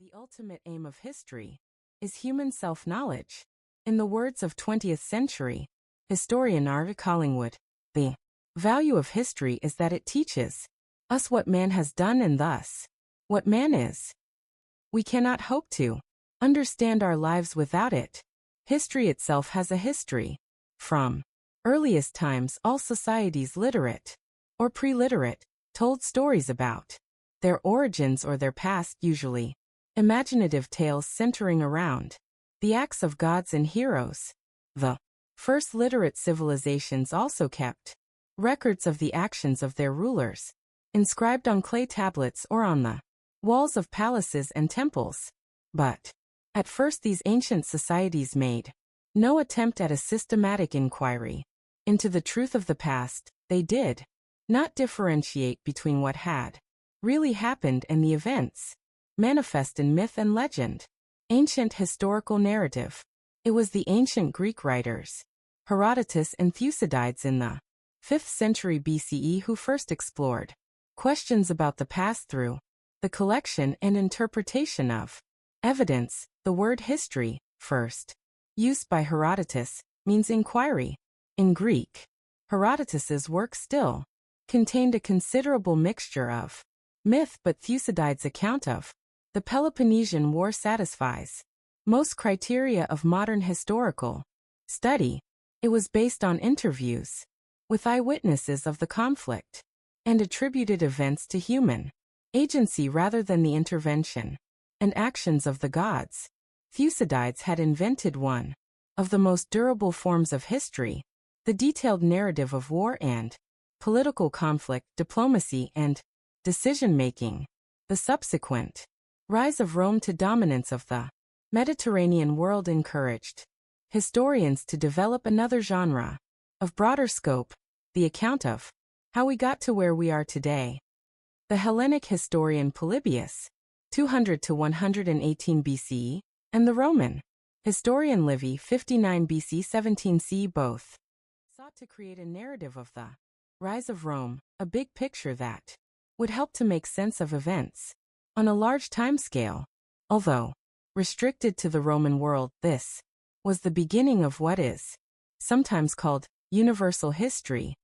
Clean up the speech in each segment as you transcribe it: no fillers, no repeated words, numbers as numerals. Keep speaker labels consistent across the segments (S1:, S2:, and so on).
S1: The ultimate aim of history is human self-knowledge. In the words of 20th century historian R. Collingwood, the value of history is that it teaches us what man has done and thus what man is. We cannot hope to understand our lives without it. History itself has a history. From earliest times, all societies, literate or pre-literate, told stories about their origins or their past, usually imaginative tales centering around the acts of gods and heroes. The first literate civilizations also kept records of the actions of their rulers, inscribed on clay tablets or on the walls of palaces and temples. But at first these ancient societies made no attempt at a systematic inquiry into the truth of the past. They did not differentiate between what had really happened and the events manifest in myth and legend. Ancient historical narrative. It was the ancient Greek writers, Herodotus and Thucydides in the 5th century BCE who first explored questions about the past through the collection and interpretation of evidence. The word history, first used by Herodotus, means inquiry. In Greek, Herodotus's work still contained a considerable mixture of myth, but Thucydides' account of the Peloponnesian War satisfies most criteria of modern historical study. It was based on interviews with eyewitnesses of the conflict and attributed events to human agency rather than the intervention and actions of the gods. Thucydides had invented one of the most durable forms of history, the detailed narrative of war and political conflict, diplomacy, and decision-making. The subsequent rise of Rome to dominance of the Mediterranean world encouraged historians to develop another genre of broader scope, the account of how we got to where we are today. The Hellenic historian Polybius, 200 to 118 BCE, and the Roman historian Livy, 59 BC 17 CE, both sought to create a narrative of the rise of Rome, a big picture that would help to make sense of events on a large timescale. Although restricted to the Roman world, this was the beginning of what is sometimes called universal history,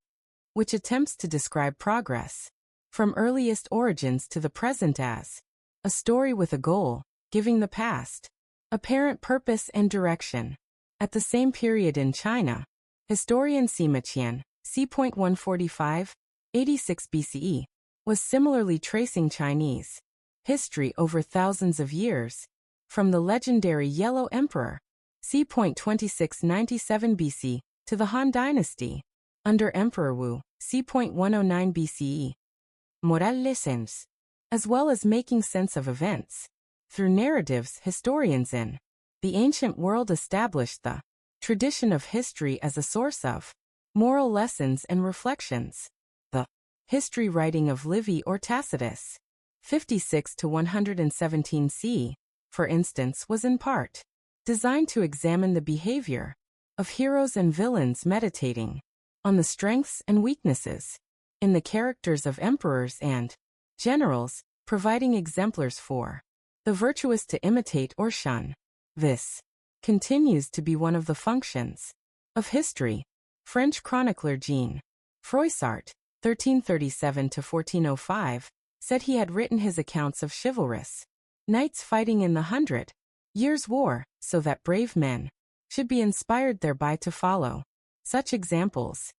S1: which attempts to describe progress from earliest origins to the present as a story with a goal, giving the past apparent purpose and direction. At the same period in China, historian Sima Qian, c.145, 86 BCE, was similarly tracing Chinese history over thousands of years, from the legendary Yellow Emperor, c.2697 BC, to the Han Dynasty, under Emperor Wu, c.109 BCE. Moral lessons, as well as making sense of events through narratives. Historians in the ancient world established the tradition of history as a source of moral lessons and reflections. The history writing of Livy or Tacitus, 56 to 117 CE, for instance, was in part designed to examine the behavior of heroes and villains, meditating on the strengths and weaknesses in the characters of emperors and generals, providing exemplars for the virtuous to imitate or shun. This continues to be one of the functions of history. French chronicler Jean Froissart, 1337 to 1405, said he had written his accounts of chivalrous knights fighting in the 100 Years' War, so that brave men should be inspired thereby to follow such examples.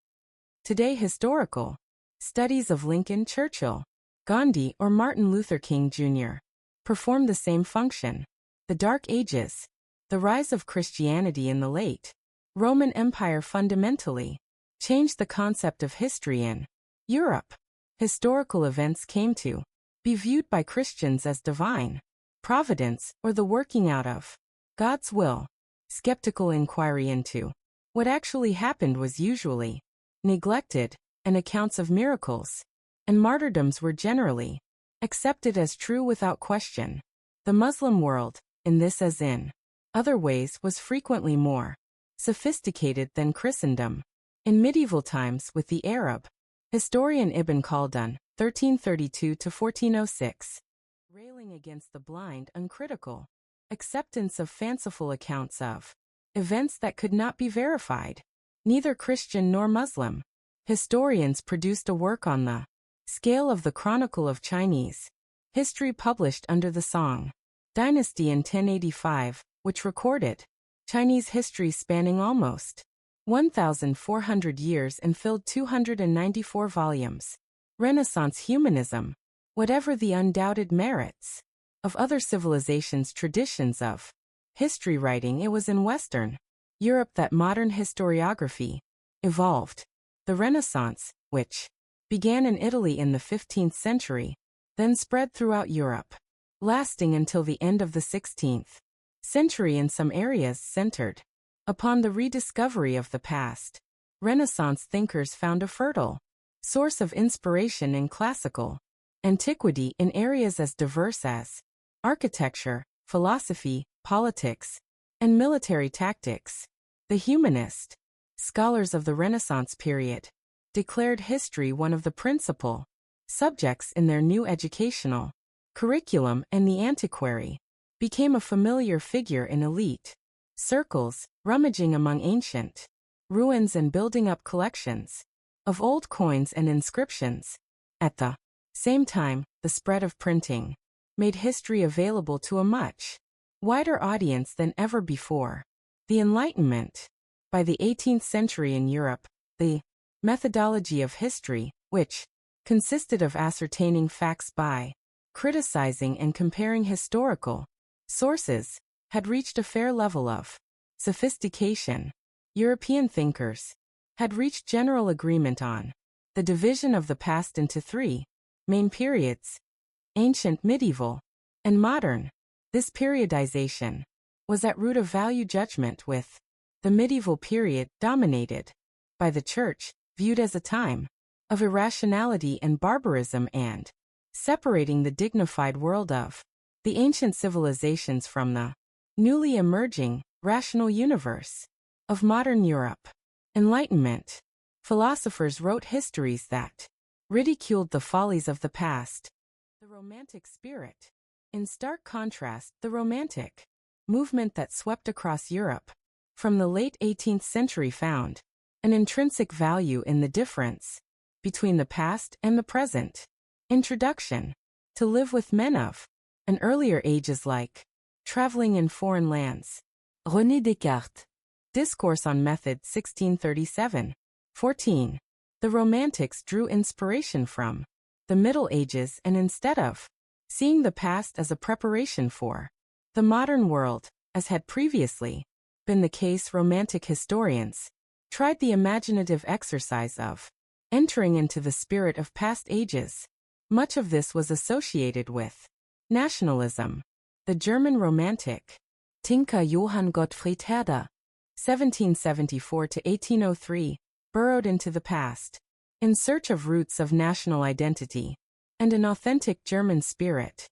S1: Today, historical studies of Lincoln, Churchill, Gandhi, or Martin Luther King Jr. perform the same function. The Dark Ages, the rise of Christianity in the late Roman Empire, fundamentally changed the concept of history in Europe. Historical events came to be viewed by Christians as divine providence or the working out of God's will. Skeptical inquiry into what actually happened was usually neglected, and accounts of miracles and martyrdoms were generally accepted as true without question. The Muslim world, in this as in other ways, was frequently more sophisticated than Christendom. In medieval times, with the Arab historian Ibn Khaldun, 1332 to 1406, railing against the blind, uncritical acceptance of fanciful accounts of events that could not be verified. Neither Christian nor Muslim historians produced a work on the scale of the Chronicle of Chinese history published under the Song dynasty in 1085, which recorded Chinese history spanning almost 1,400 years and filled 294 volumes. Renaissance humanism, whatever the undoubted merits of other civilizations' traditions of history writing, it was in Western Europe that modern historiography evolved. The Renaissance, which began in Italy in the 15th century, then spread throughout Europe, lasting until the end of the 16th century in some areas centered upon the rediscovery of the past. Renaissance thinkers found a fertile source of inspiration in classical antiquity in areas as diverse as architecture, philosophy, politics, and military tactics. The humanist scholars of the Renaissance period declared history one of the principal subjects in their new educational curriculum, and the antiquary became a familiar figure in elite circles, rummaging among ancient ruins and building up collections of old coins and inscriptions. At the same time, the spread of printing made history available to a much wider audience than ever before. The Enlightenment. By the 18th century in Europe, the methodology of history, which consisted of ascertaining facts by criticizing and comparing historical sources, had reached a fair level of sophistication. European thinkers had reached general agreement on the division of the past into three main periods: ancient, medieval, and modern. This periodization was at root of value judgment, with the medieval period dominated by the Church, viewed as a time of irrationality and barbarism, and separating the dignified world of the ancient civilizations from the newly emerging, rational universe of modern Europe. Enlightenment. Philosophers wrote histories that ridiculed the follies of the past. The Romantic spirit. In stark contrast, the Romantic movement that swept across Europe from the late 18th century found an intrinsic value in the difference between the past and the present. Introduction. To live with men of an earlier ages, like traveling in foreign lands. René Descartes. Discourse on Method, 1637. 14. The Romantics drew inspiration from the Middle Ages, and instead of seeing the past as a preparation for the modern world, as had previously been the case, Romantic historians tried the imaginative exercise of entering into the spirit of past ages. Much of this was associated with nationalism. The German Romantic Tinker Johann Gottfried Herder, 1774 to 1803, burrowed into the past in search of roots of national identity and an authentic German spirit.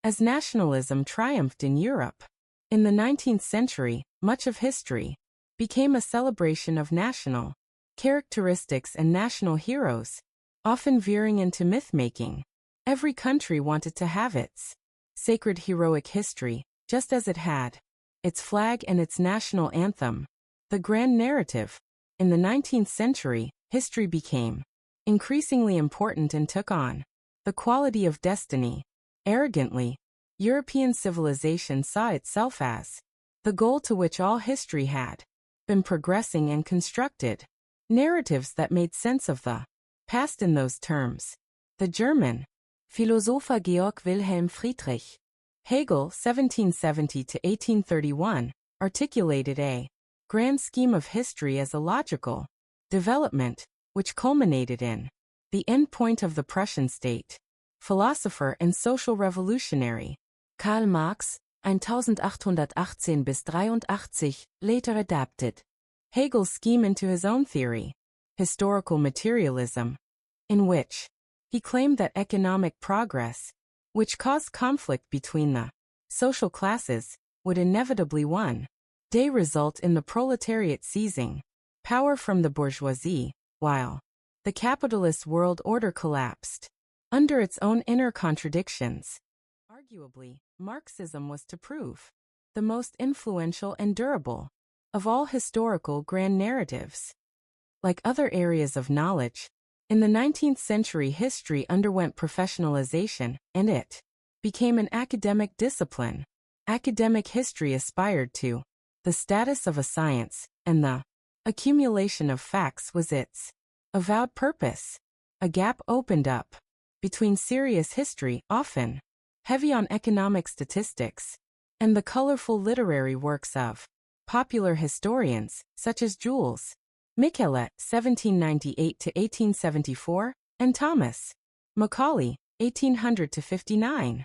S1: As nationalism triumphed in Europe in the 19th century, much of history became a celebration of national characteristics and national heroes, often veering into myth-making. Every country wanted to have its sacred heroic history, just as it had its flag and its national anthem. The grand narrative. In the 19th century, history became increasingly important and took on the quality of destiny. Arrogantly, European civilization saw itself as the goal to which all history had been progressing, and constructed narratives that made sense of the past in those terms. The German philosopher Georg Wilhelm Friedrich Hegel, 1770 to 1831, articulated a grand scheme of history as a logical development, which culminated in the end point of the Prussian state. Philosopher and social revolutionary Karl Marx, 1818 bis 83, later adapted Hegel's scheme into his own theory, historical materialism, in which he claimed that economic progress, which caused conflict between the social classes, would inevitably one day result in the proletariat seizing power from the bourgeoisie, while the capitalist world order collapsed under its own inner contradictions. Arguably, Marxism was to prove the most influential and durable of all historical grand narratives. Like other areas of knowledge, in the 19th century history underwent professionalization, and it became an academic discipline. Academic history aspired to the status of a science, and the accumulation of facts was its avowed purpose. A gap opened up between serious history, often heavy on economic statistics, and the colorful literary works of popular historians, such as Jules Michelet, 1798 to 1874, and Thomas Macaulay, 1800 to 59.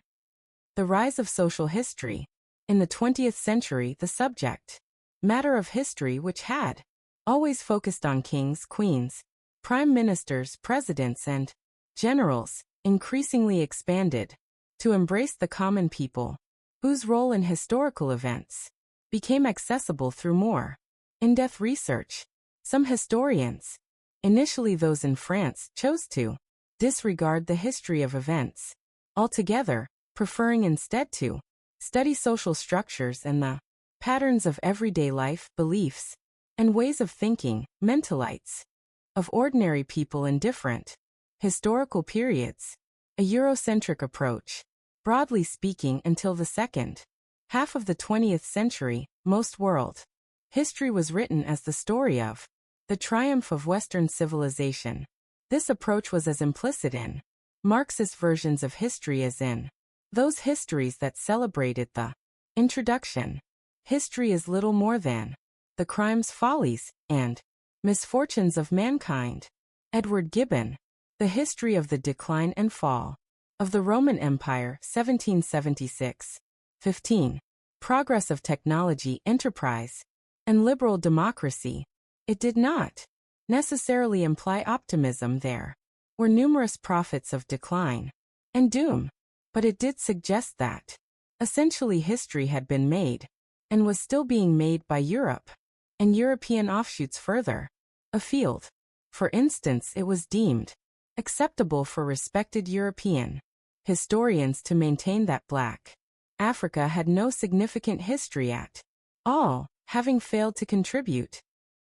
S1: The rise of social history. In the 20th century, the subject matter of history, which had always focused on kings, queens, prime ministers, presidents, and generals, increasingly expanded to embrace the common people, whose role in historical events became accessible through more in-depth research. Some historians, initially those in France, chose to disregard the history of events altogether, preferring instead to study social structures and the patterns of everyday life, beliefs, and ways of thinking, mentalites, of ordinary people in different historical periods. A Eurocentric approach. Broadly speaking, until the second half of the 20th century, most world history was written as the story of the triumph of Western civilization. This approach was as implicit in Marxist versions of history as in those histories that celebrated the introduction. History is little more than the crimes, follies, and misfortunes of mankind. Edward Gibbon. The History of the Decline and Fall of the Roman Empire, 1776. 15. Progress of technology, enterprise, and liberal democracy. It did not necessarily imply optimism. There were numerous prophets of decline and doom, but it did suggest that essentially history had been made and was still being made by Europe and European offshoots further afield. For instance, it was deemed acceptable for respected European historians to maintain that Black Africa had no significant history at all, having failed to contribute.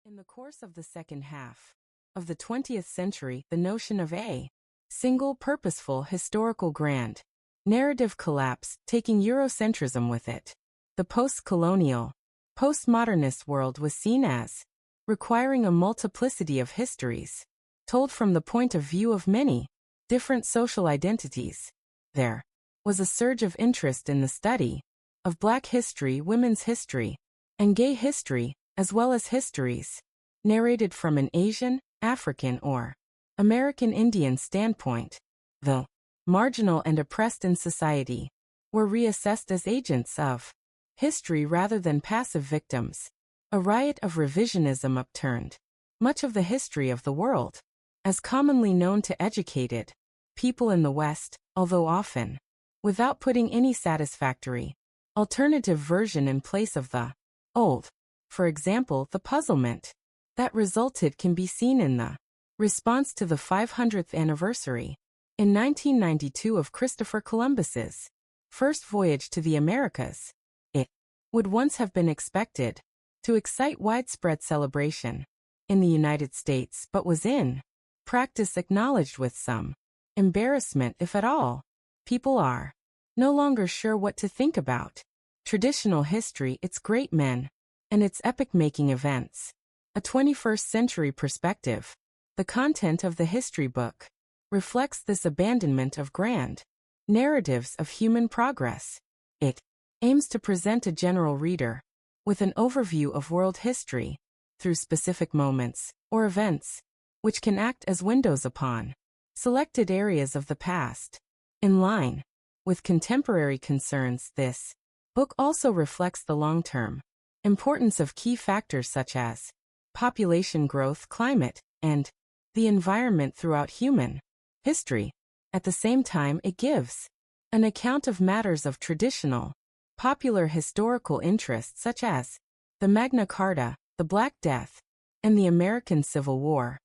S1: In the course of the second half of the 20th century, the notion of a single purposeful historical grand narrative collapsed, taking Eurocentrism with it. The post-colonial, postmodernist world was seen as requiring a multiplicity of histories, told from the point of view of many different social identities. There was a surge of interest in the study of Black history, women's history, and gay history, as well as histories narrated from an Asian, African, or American Indian standpoint. The marginal and oppressed in society were reassessed as agents of history rather than passive victims. A riot of revisionism upturned much of the history of the world, as commonly known to educated people in the West, although often without putting any satisfactory alternative version in place of the old. For example, the puzzlement that resulted can be seen in the response to the 500th anniversary in 1992 of Christopher Columbus's first voyage to the Americas. It would once have been expected to excite widespread celebration in the United States, but was in practice acknowledged with some embarrassment, if at all. People are no longer sure what to think about traditional history, its great men, and its epic-making events. A 21st century perspective. The content of the history book reflects this abandonment of grand narratives of human progress. It aims to present a general reader with an overview of world history through specific moments or events, which can act as windows upon selected areas of the past. In line with contemporary concerns, this book also reflects the long-term importance of key factors such as population growth, climate, and the environment throughout human history. At the same time, it gives an account of matters of traditional, popular historical interest such as the Magna Carta, the Black Death, and the American Civil War.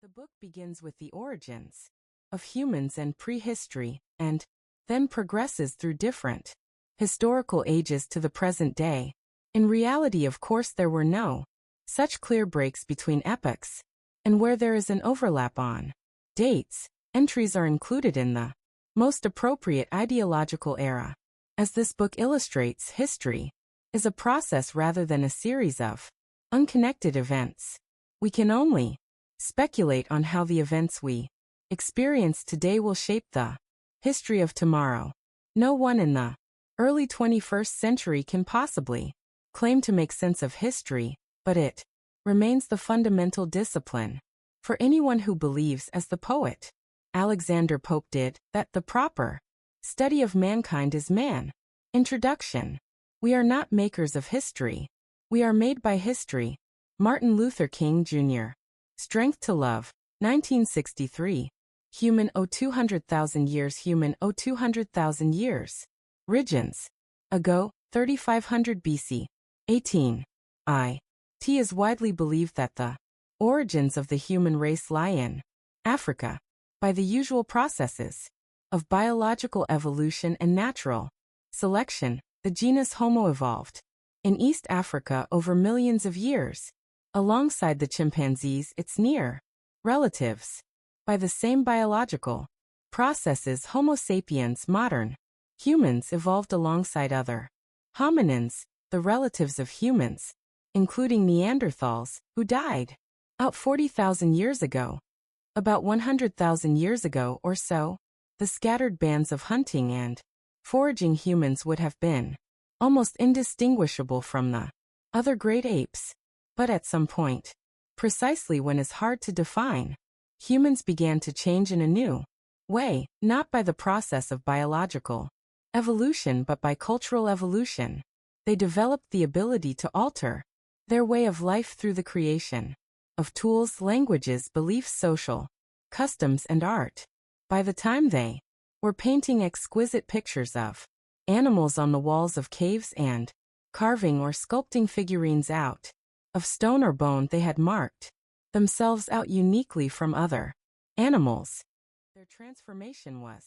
S1: The book begins with the origins of humans and prehistory, and then progresses through different historical ages to the present day. In reality, of course, there were no such clear breaks between epochs, and where there is an overlap on dates, entries are included in the most appropriate ideological era. As this book illustrates, history is a process rather than a series of unconnected events. We can only speculate on how the events we experience today will shape the history of tomorrow. No one in the early 21st century can possibly claim to make sense of history, but it remains the fundamental discipline for anyone who believes, as the poet Alexander Pope did, that the proper study of mankind is man. Introduction. We are not makers of history. We are made by history. Martin Luther King, Jr. Strength to Love, 1963. Human 200,000 years. Human 200,000 years. Regions. Ago, 3500 BC. 18. It is widely believed that the origins of the human race lie in Africa. By the usual processes of biological evolution and natural selection, the genus Homo evolved in East Africa over millions of years, alongside the chimpanzees, its near relatives. By the same biological processes, Homo sapiens, modern humans, evolved alongside other hominins, the relatives of humans, including Neanderthals, who died out 40,000 years ago. About 100,000 years ago or so, the scattered bands of hunting and foraging humans would have been almost indistinguishable from the other great apes. But at some point, precisely when is hard to define, humans began to change in a new way, not by the process of biological evolution but by cultural evolution. They developed the ability to alter their way of life through the creation of tools, languages, beliefs, social customs, and art. By the time they were painting exquisite pictures of animals on the walls of caves and carving or sculpting figurines out of stone or bone, they had marked themselves out uniquely from other animals. Their transformation was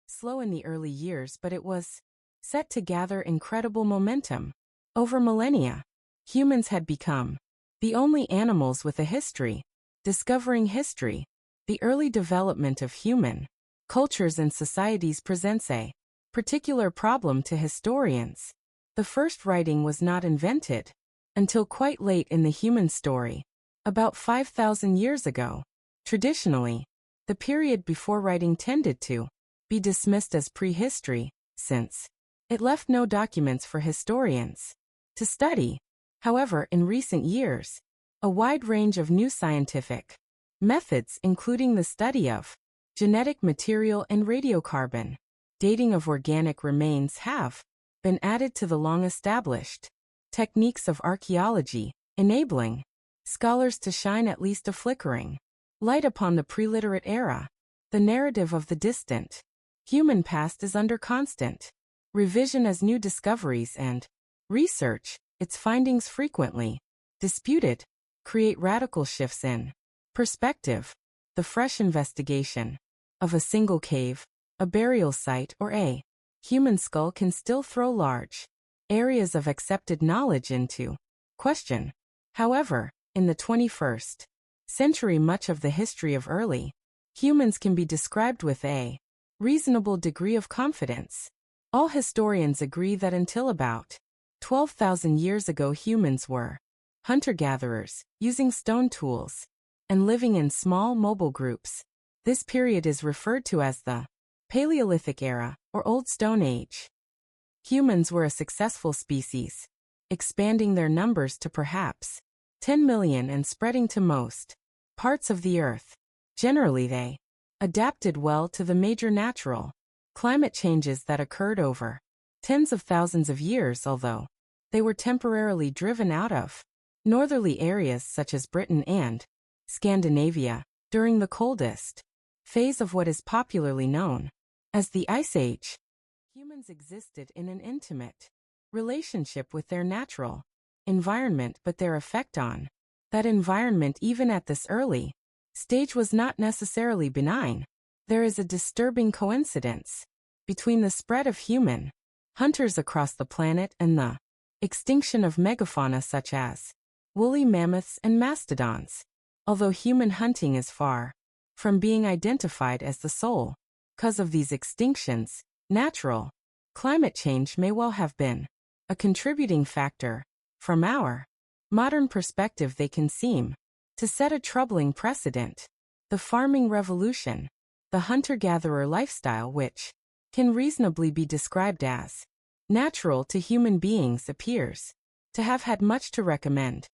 S1: slow in the early years, but it was set to gather incredible momentum. Over millennia, humans had become the only animals with a history. Discovering history, the early development of human cultures and societies, presents a particular problem to historians. The first writing was not invented until quite late in the human story, about 5,000 years ago. Traditionally, the period before writing tended to be dismissed as prehistory, since it left no documents for historians to study. However, in recent years, a wide range of new scientific methods, including the study of genetic material and radiocarbon dating of organic remains, have been added to the long-established techniques of archaeology, enabling scholars to shine at least a flickering light upon the pre-literate era. The narrative of the distant human past is under constant revision as new discoveries and research, its findings frequently disputed, create radical shifts in perspective. The fresh investigation of a single cave, a burial site, or a human skull can still throw large areas of accepted knowledge into question. However, in the 21st century, much of the history of early humans can be described with a reasonable degree of confidence. All historians agree that until about 12,000 years ago, humans were hunter-gatherers, using stone tools and living in small mobile groups. This period is referred to as the Paleolithic era, or Old Stone Age. Humans were a successful species, expanding their numbers to perhaps 10 million and spreading to most parts of the Earth. Generally, they adapted well to the major natural climate changes that occurred over tens of thousands of years, although they were temporarily driven out of northerly areas such as Britain and Scandinavia during the coldest phase of what is popularly known as the Ice Age. Humans existed in an intimate relationship with their natural environment, but their effect on that environment, even at this early stage, was not necessarily benign. There is a disturbing coincidence between the spread of human hunters across the planet and the extinction of megafauna such as woolly mammoths and mastodons. Although human hunting is far from being identified as the sole cause of these extinctions, natural climate change may well have been a contributing factor. From our modern perspective, they can seem to set a troubling precedent. The farming revolution, the hunter-gatherer lifestyle, which can reasonably be described as natural to human beings, appears to have had much to recommend.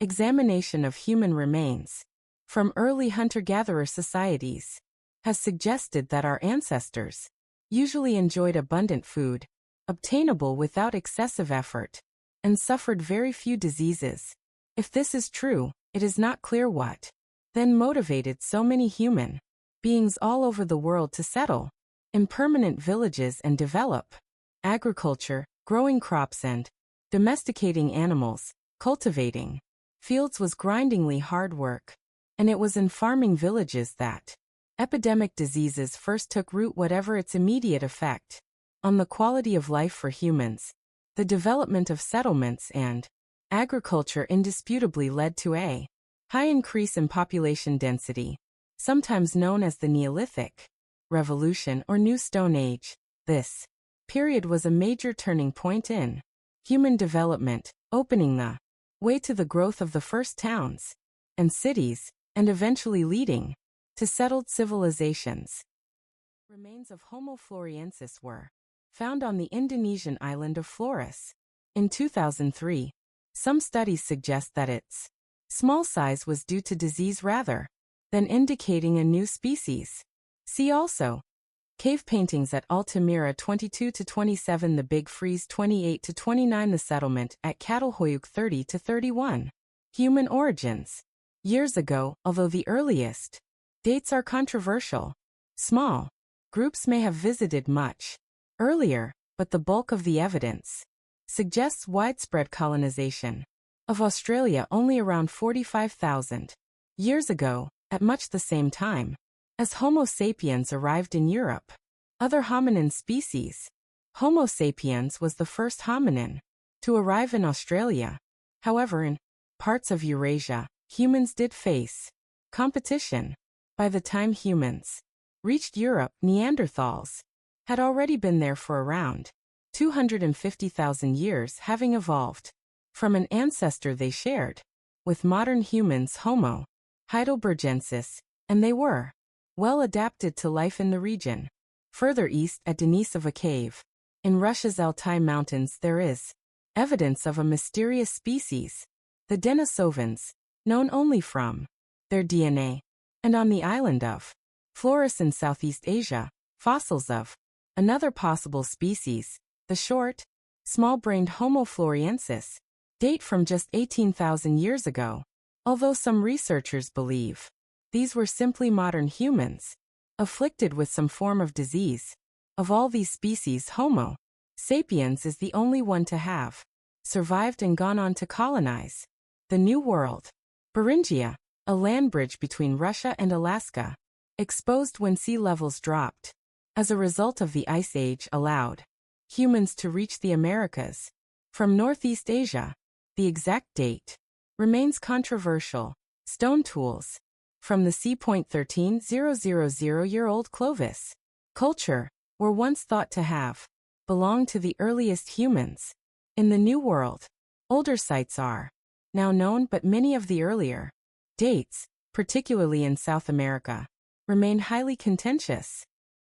S1: Examination of human remains from early hunter-gatherer societies has suggested that our ancestors usually enjoyed abundant food, obtainable without excessive effort, and suffered very few diseases. If this is true, it is not clear what then motivated so many human beings all over the world to settle in permanent villages and develop agriculture, growing crops and domesticating animals. Cultivating fields was grindingly hard work, and it was in farming villages that epidemic diseases first took root. Whatever its immediate effect on the quality of life for humans, the development of settlements and agriculture indisputably led to a high increase in population density, sometimes known as the Neolithic Revolution or New Stone Age. This period was a major turning point in human development, opening the way to the growth of the first towns and cities, and eventually leading to settled civilizations. Remains of Homo floresiensis were found on the Indonesian island of Flores in 2003. Some studies suggest that its small size was due to disease rather than indicating a new species. See also cave paintings at Altamira 22-27, the Big Freeze 28-29, the settlement at Catalhoyuk 30-31. Human origins. Years ago, although the earliest dates are controversial, small groups may have visited much earlier, but the bulk of the evidence suggests widespread colonization of Australia only around 45,000 years ago, at much the same time as Homo sapiens arrived in Europe. Other hominin species. Homo sapiens was the first hominin to arrive in Australia. However, in parts of Eurasia, humans did face competition. By the time humans reached Europe, Neanderthals had already been there for around 250,000 years, having evolved from an ancestor they shared with modern humans, Homo heidelbergensis, and they were well adapted to life in the region. Further east, at Denisova Cave, in Russia's Altai Mountains, there is evidence of a mysterious species, the Denisovans, known only from their DNA. And on the island of Flores in Southeast Asia, fossils of another possible species, the short, small-brained Homo floresiensis, date from just 18,000 years ago, although some researchers believe these were simply modern humans, afflicted with some form of disease. Of all these species, Homo sapiens is the only one to have survived and gone on to colonize the New World. Beringia, a land bridge between Russia and Alaska, exposed when sea levels dropped, as a result of the Ice Age, allowed humans to reach the Americas from Northeast Asia. The exact date remains controversial. Stone tools from the C.13,000-year-old Clovis culture were once thought to have belonged to the earliest humans. In the New World, older sites are now known, but many of the earlier dates, particularly in South America, remain highly contentious.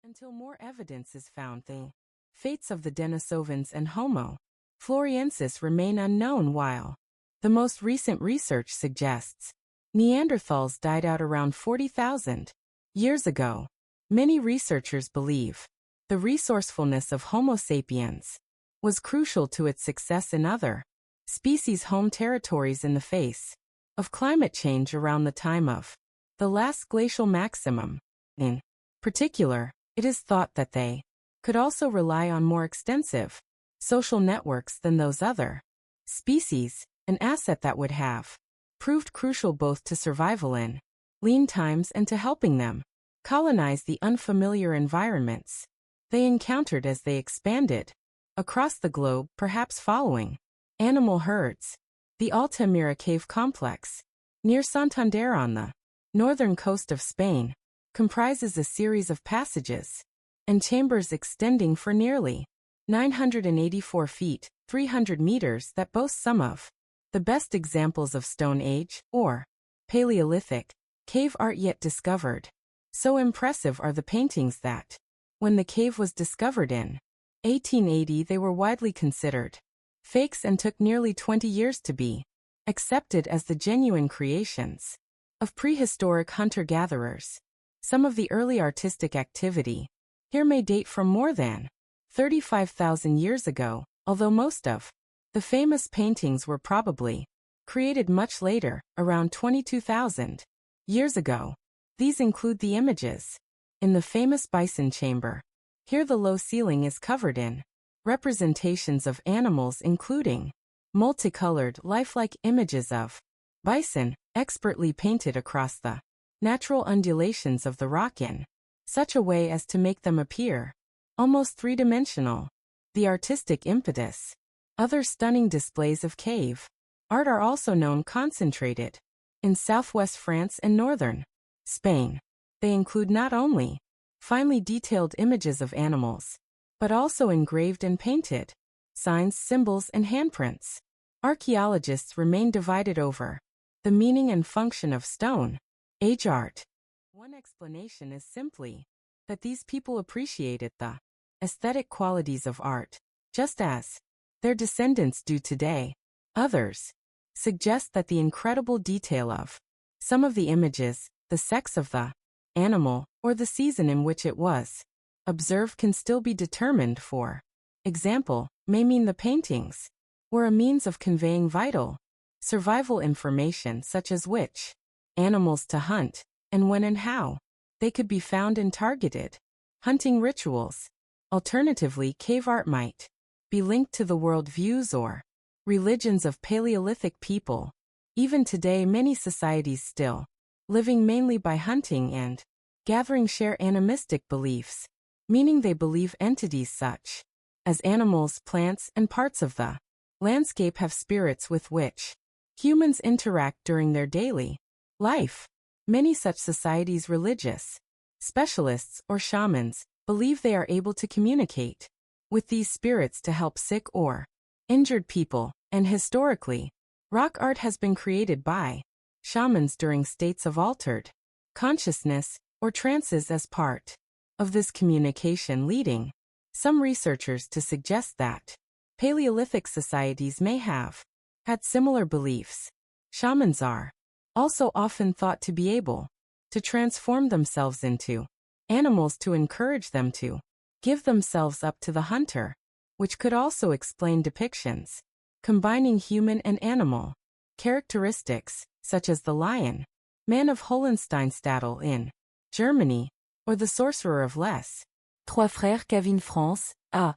S1: Until more evidence is found, the fates of the Denisovans and Homo floresiensis remain unknown, while the most recent research suggests Neanderthals died out around 40,000 years ago. Many researchers believe the resourcefulness of Homo sapiens was crucial to its success in other species' home territories in the face of climate change around the time of the last glacial maximum. In particular, it is thought that they could also rely on more extensive social networks than those other species, an asset that would have proved crucial both to survival in lean times and to helping them colonize the unfamiliar environments. they encountered as they expanded across the globe, perhaps following animal herds. The Altamira Cave Complex, near Santander on the northern coast of Spain, comprises a series of passages and chambers extending for nearly 984 feet, 300 meters that boast some of the best examples of Stone Age, or Paleolithic, cave art yet discovered. So impressive are the paintings that, when the cave was discovered in 1880, they were widely considered fakes and took nearly 20 years to be accepted as the genuine creations of prehistoric hunter-gatherers. Some of the early artistic activity here may date from more than 35,000 years ago, although most of the famous paintings were probably created much later, around 22,000 years ago. These include the images in the famous Bison Chamber. Here the low ceiling is covered in representations of animals, including multicolored, lifelike images of bison, expertly painted across the natural undulations of the rock in such a way as to make them appear almost three-dimensional. The artistic impetus. Other stunning displays of cave art are also known concentrated in southwest France and northern Spain. They include not only finely detailed images of animals, but also engraved and painted signs, symbols, and handprints. Archaeologists remain divided over the meaning and function of Stone Age art. One explanation is simply that these people appreciated the aesthetic qualities of art, just as their descendants do today. Others suggest that the incredible detail of some of the images, the sex of the animal, or the season in which it was observed can still be determined. For example, may mean the paintings were a means of conveying vital survival information, such as which animals to hunt, and when and how they could be found in targeted hunting rituals. Alternatively, cave art might be linked to the world views or religions of Paleolithic people. Even today, many societies still living mainly by hunting and gathering share animistic beliefs, meaning they believe entities such as animals, plants, and parts of the landscape have spirits with which humans interact during their daily life. Many such societies, religious specialists or shamans, believe they are able to communicate with these spirits to help sick or injured people, and historically, rock art has been created by shamans during states of altered consciousness or trances as part of this communication, leading some researchers to suggest that Paleolithic societies may have had similar beliefs. Shamans are also often thought to be able to transform themselves into animals to encourage them to give themselves up to the hunter, which could also explain depictions combining human and animal characteristics, such as the lion man of Hohensteinstadel in Germany, or the sorcerer of Les Trois Frères Caves France, a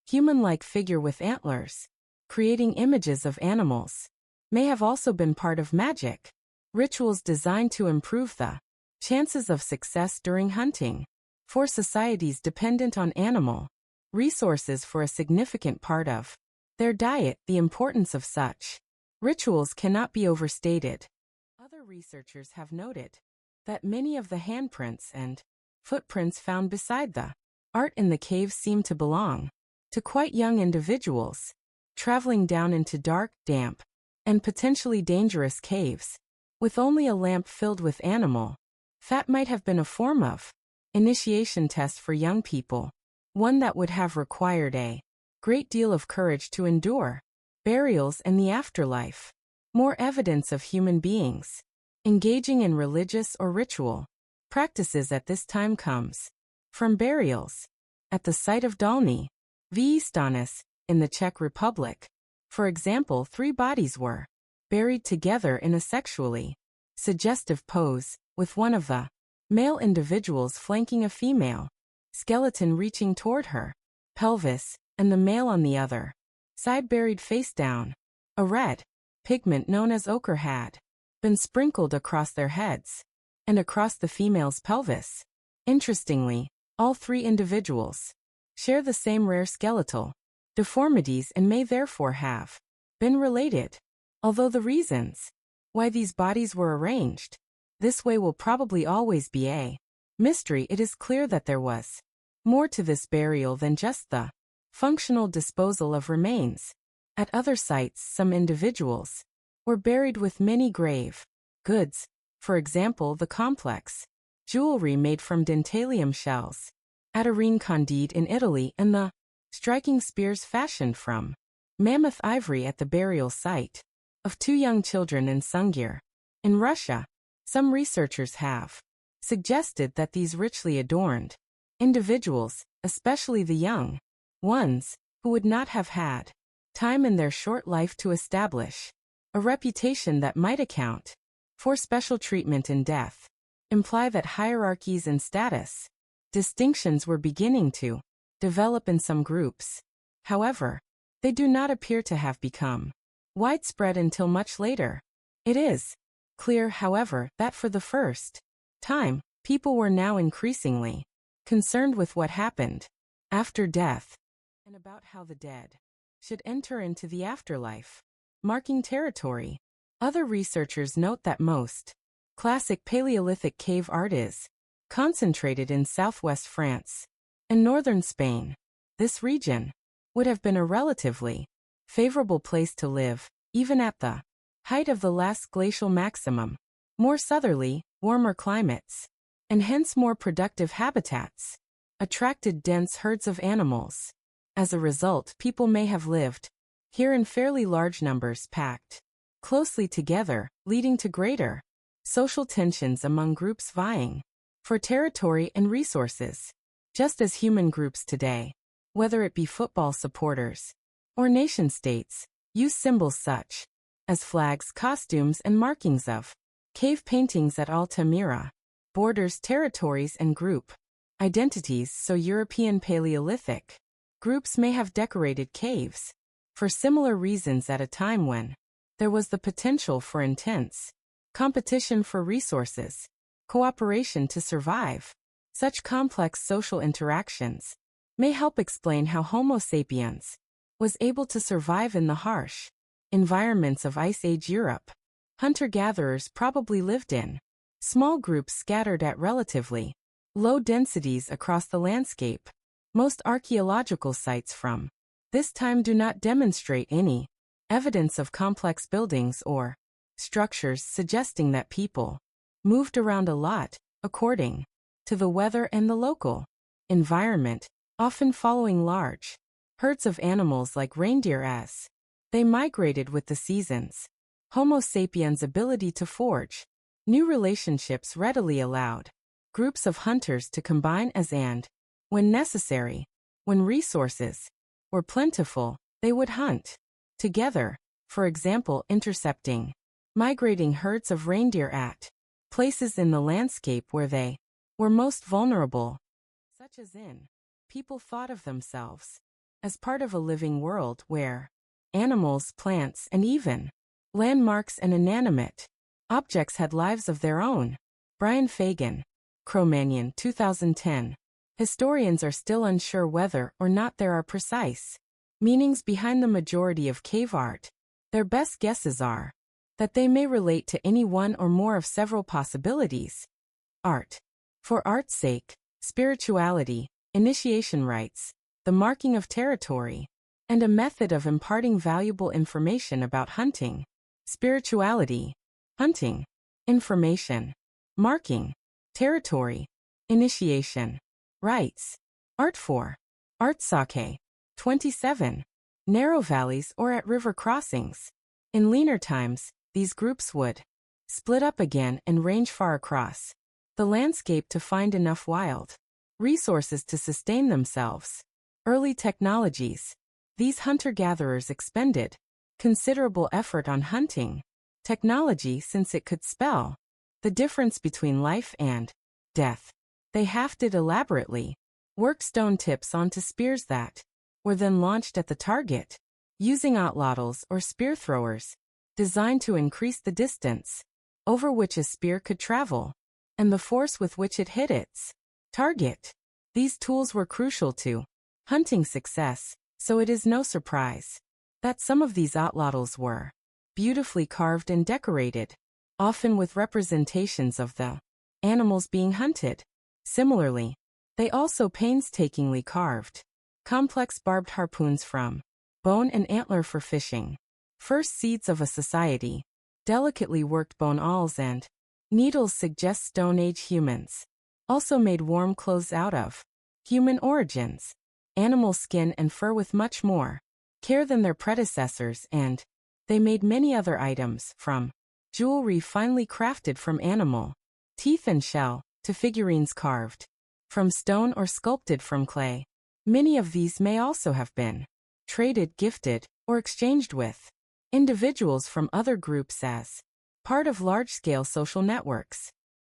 S1: human-like figure with antlers. Creating images of animals may have also been part of magic rituals designed to improve the chances of success during hunting. For societies dependent on animal resources for a significant part of their diet, the importance of such rituals cannot be overstated. Other researchers have noted that many of the handprints and footprints found beside the art in the caves seem to belong to quite young individuals, traveling down into dark, damp, and potentially dangerous caves with only a lamp filled with animal fat. Might have been a form of initiation test for young people, one that would have required a great deal of courage to endure burials and the afterlife. More evidence of human beings engaging in religious or ritual practices at this time comes from burials at the site of Dolní Věstonice in the Czech Republic. For example, 3 bodies were buried together in a sexually suggestive pose, with one of the male individuals flanking a female skeleton reaching toward her pelvis, and the male on the other side buried face down. A red pigment known as ochre had been sprinkled across their heads and across the female's pelvis. Interestingly, all 3 individuals share the same rare skeletal deformities and may therefore have been related. Although the reasons why these bodies were arranged this way will probably always be a mystery, it is clear that there was more to this burial than just the functional disposal of remains. At other sites, some individuals were buried with many grave goods, for example the complex jewelry made from dentalium shells at Arene Candide in Italy and the striking spears fashioned from mammoth ivory at the burial site of two young children in Sungir in Russia. Some researchers have suggested that these richly adorned individuals, especially the young ones, who would not have had time in their short life to establish a reputation that might account for special treatment in death, imply that hierarchies and status distinctions were beginning to develop in some groups. However, they do not appear to have become widespread until much later. It is clear, however, that for the first time, people were now increasingly concerned with what happened after death and about how the dead should enter into the afterlife, marking territory. Other researchers note that most classic Paleolithic cave art is concentrated in southwest France and northern Spain. This region would have been a relatively favorable place to live, even at the height of the last glacial maximum. More southerly, warmer climates, and hence more productive habitats, attracted dense herds of animals. As a result, people may have lived here in fairly large numbers packed closely together, leading to greater social tensions among groups vying for territory and resources. Just as human groups today, whether it be football supporters or nation-states, use symbols such as flags, costumes, and markings of cave paintings at Altamira, borders, territories, and group identities, so European Paleolithic groups may have decorated caves for similar reasons at a time when there was the potential for intense competition for resources, cooperation to survive. Such complex social interactions may help explain how Homo sapiens was able to survive in the harsh environments of Ice Age Europe. Hunter-gatherers probably lived in small groups scattered at relatively low densities across the landscape. Most archaeological sites from this time do not demonstrate any evidence of complex buildings or structures, suggesting that people moved around a lot, according to the weather and the local environment, often following large herds of animals like reindeer as they migrated with the seasons. Homo sapiens' ability to forge new relationships readily allowed groups of hunters to combine as and, when necessary, when resources were plentiful, they would hunt together, for example intercepting migrating herds of reindeer at places in the landscape where they were most vulnerable, such as in. People thought of themselves as part of a living world where animals, plants, and even landmarks and inanimate objects had lives of their own. Brian Fagan, Cro-Magnon, 2010. Historians are still unsure whether or not there are precise meanings behind the majority of cave art. Their best guesses are that they may relate to any one or more of several possibilities. Art. For art's sake, spirituality, initiation rites, the marking of territory, and a method of imparting valuable information about hunting. Spirituality, hunting, information, marking, territory, initiation, rites. Art for art sake. 27. Narrow valleys or at river crossings. In leaner times, these groups would split up again and range far across the landscape to find enough wild resources to sustain themselves. Early technologies. These hunter-gatherers expended considerable effort on hunting technology since it could spell the difference between life and death. They hafted elaborately worked stone tips onto spears that were then launched at the target, using atlatls or spear throwers, designed to increase the distance over which a spear could travel, and the force with which it hit its target. These tools were crucial to hunting success, so it is no surprise that some of these atlatls were beautifully carved and decorated, often with representations of the animals being hunted. Similarly, they also painstakingly carved complex barbed harpoons from bone and antler for fishing, first seeds of a society. Delicately worked bone awls and needles suggest Stone Age humans also made warm clothes out of human origins, animal skin and fur with much more care than their predecessors, and they made many other items, from jewelry finely crafted from animal teeth and shell, to figurines carved from stone or sculpted from clay. Many of these may also have been traded, gifted, or exchanged with individuals from other groups as part of large-scale social networks.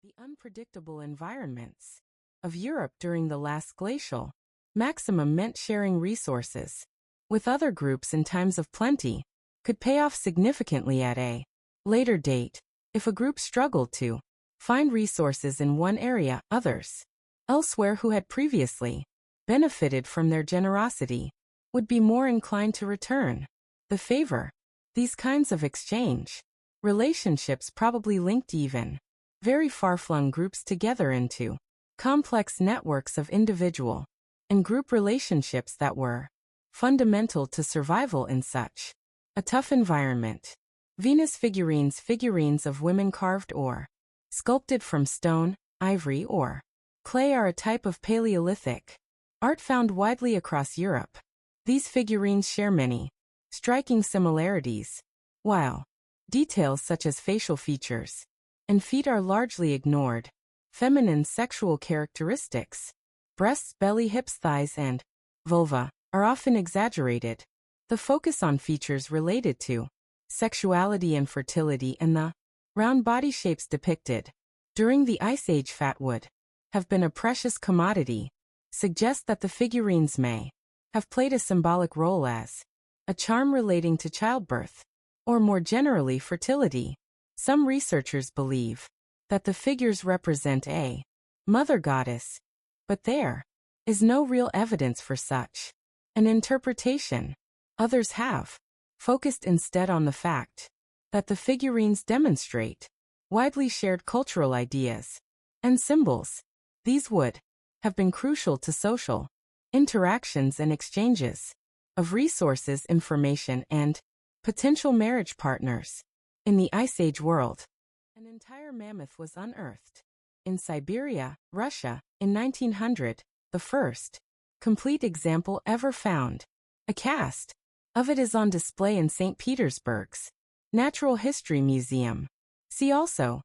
S1: The unpredictable environments of Europe during the last glacial maximum meant sharing resources with other groups in times of plenty could pay off significantly at a later date. If a group struggled to find resources in one area, others elsewhere who had previously benefited from their generosity would be more inclined to return the favor. These kinds of exchange relationships probably linked even very far-flung groups together into complex networks of individual and group relationships that were fundamental to survival in such a tough environment. Venus figurines, figurines of women carved or sculpted from stone, ivory, or clay, are a type of Paleolithic art found widely across Europe. These figurines share many striking similarities, while details such as facial features and feet are largely ignored. Feminine sexual characteristics, breasts, belly, hips, thighs, and vulva, are often exaggerated. The focus on features related to sexuality and fertility and the round body shapes depicted during the Ice Age fat would have been a precious commodity, suggests that the figurines may have played a symbolic role as a charm relating to childbirth, or more generally fertility. Some researchers believe that the figures represent a mother goddess, but there is no real evidence for such an interpretation. Others have focused instead on the fact that the figurines demonstrate widely shared cultural ideas and symbols. These would have been crucial to social interactions and exchanges of resources, information, and potential marriage partners. In the Ice Age world, an entire mammoth was unearthed in Siberia, Russia, in 1900, the first complete example ever found. A cast of it is on display in St. Petersburg's Natural History Museum. See also,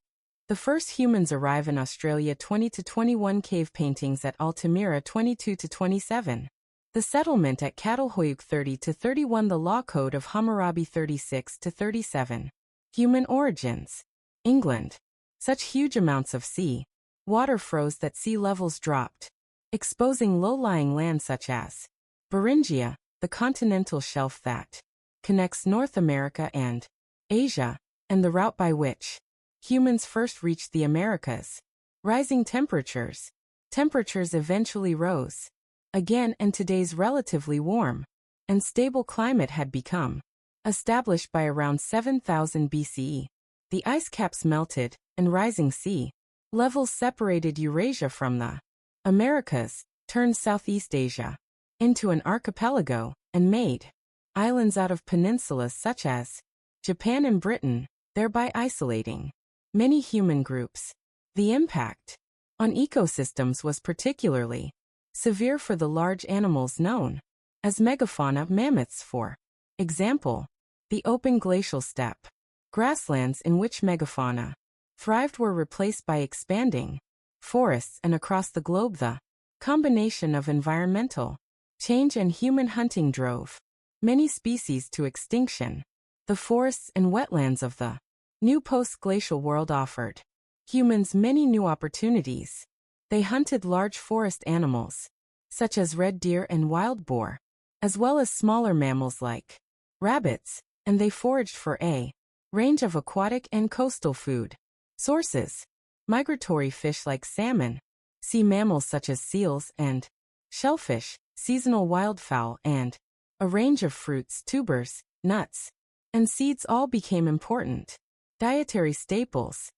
S1: the first humans arrive in Australia, 20-21 cave paintings at Altamira, 22-27. The settlement at Catalhoyuk, 30-31. The Law Code of Hammurabi, 36-37. Human origins. England. Such huge amounts of sea water froze that sea levels dropped, exposing low-lying land such as Beringia, the continental shelf that connects North America and Asia, and the route by which humans first reached the Americas. Rising temperatures. Temperatures eventually rose again, and today's relatively warm and stable climate had become established by around 7000 BCE. The ice caps melted, and rising sea levels separated Eurasia from the Americas, turned Southeast Asia into an archipelago, and made islands out of peninsulas such as Japan and Britain, thereby isolating many human groups. The impact on ecosystems was particularly severe for the large animals known as megafauna, mammoths for example. The open glacial steppe grasslands in which megafauna thrived were replaced by expanding forests, and across the globe the combination of environmental change and human hunting drove many species to extinction. The forests and wetlands of the new post-glacial world offered humans many new opportunities. They hunted large forest animals, such as red deer and wild boar, as well as smaller mammals like rabbits, and they foraged for a range of aquatic and coastal food sources. Migratory fish like salmon, sea mammals such as seals, and shellfish, seasonal wildfowl, and a range of fruits, tubers, nuts, and seeds all became important dietary staples.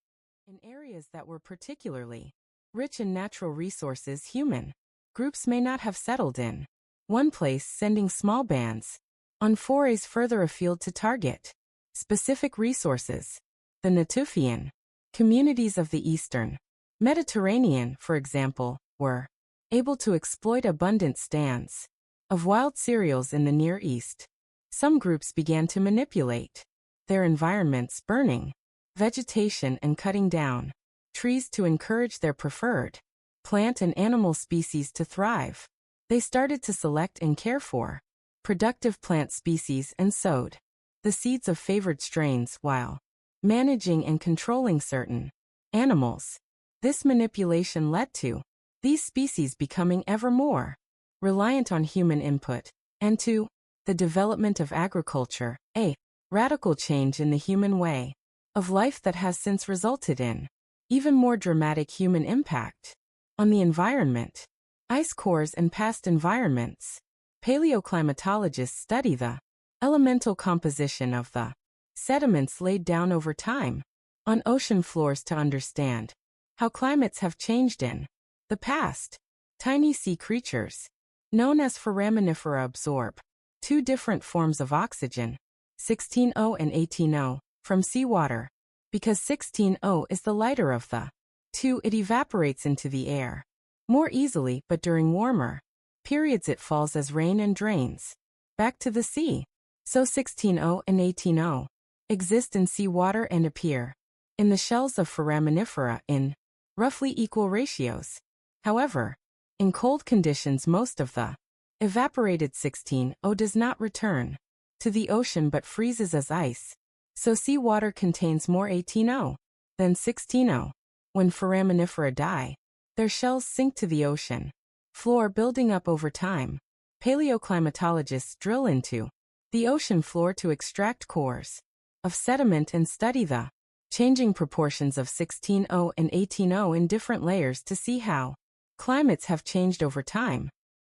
S1: In areas that were particularly rich in natural resources, human groups may not have settled in one place, sending small bands on forays further afield to target specific resources. The Natufian communities of the Eastern Mediterranean, for example, were able to exploit abundant stands of wild cereals in the Near East. Some groups began to manipulate their environments, burning vegetation and cutting down trees to encourage their preferred plant and animal species to thrive. They started to select and care for productive plant species and sowed the seeds of favored strains while managing and controlling certain animals. This manipulation led to these species becoming ever more reliant on human input, and to the development of agriculture, a radical change in the human way of life that has since resulted in even more dramatic human impact on the environment. Ice cores and past environments. Paleoclimatologists study the elemental composition of the sediments laid down over time on ocean floors to understand how climates have changed in the past. Tiny sea creatures, known as foraminifera, absorb two different forms of oxygen, 16O and 18O, from seawater. Because 16O is the lighter of the two, it evaporates into the air more easily, but during warmer periods it falls as rain and drains back to the sea. So 16O and 18O exist in seawater and appear in the shells of foraminifera in roughly equal ratios. However, in cold conditions, most of the evaporated 16O does not return to the ocean but freezes as ice. So seawater contains more 18O than 16O. When foraminifera die, their shells sink to the ocean floor, building up over time. Paleoclimatologists drill into the ocean floor to extract cores of sediment and study the changing proportions of 16O and 18O in different layers to see how climates have changed over time.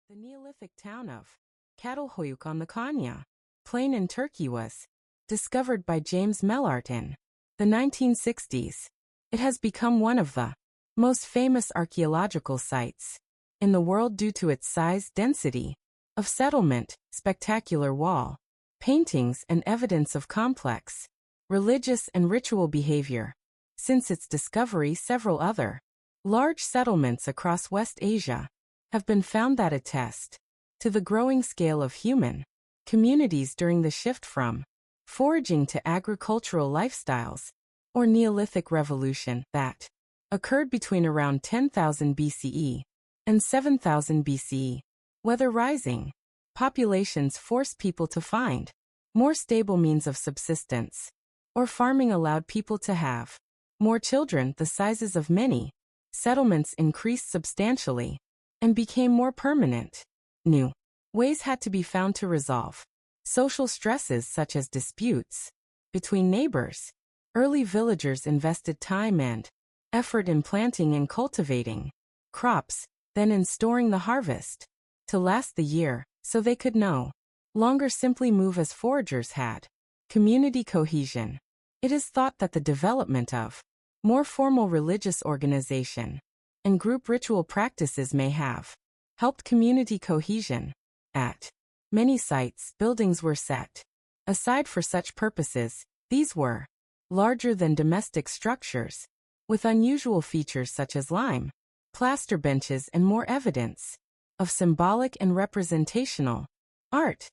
S1: The Neolithic town of Catalhoyuk on the Konya Plain in Turkey was discovered by James Mellart in the 1960s. It has become one of the most famous archaeological sites in the world due to its size, density of settlement, spectacular wall paintings, and evidence of complex religious and ritual behavior. Since its discovery, several other large settlements across West Asia have been found that attest to the growing scale of human communities during the shift from foraging to agricultural lifestyles, or Neolithic revolution, that occurred between around 10,000 BCE and 7,000 BCE. Whether rising populations forced people to find more stable means of subsistence, or farming allowed people to have more children, the sizes of many settlements increased substantially and became more permanent. New ways had to be found to resolve social stresses such as disputes between neighbors. Early villagers invested time and effort in planting and cultivating crops, then in storing the harvest to last the year, so they could no longer simply move as foragers had. Community cohesion. It is thought that the development of more formal religious organization and group ritual practices may have helped community cohesion. At many sites, buildings were set aside for such purposes. These were larger than domestic structures, with unusual features such as lime, plaster benches, and more evidence of symbolic and representational art.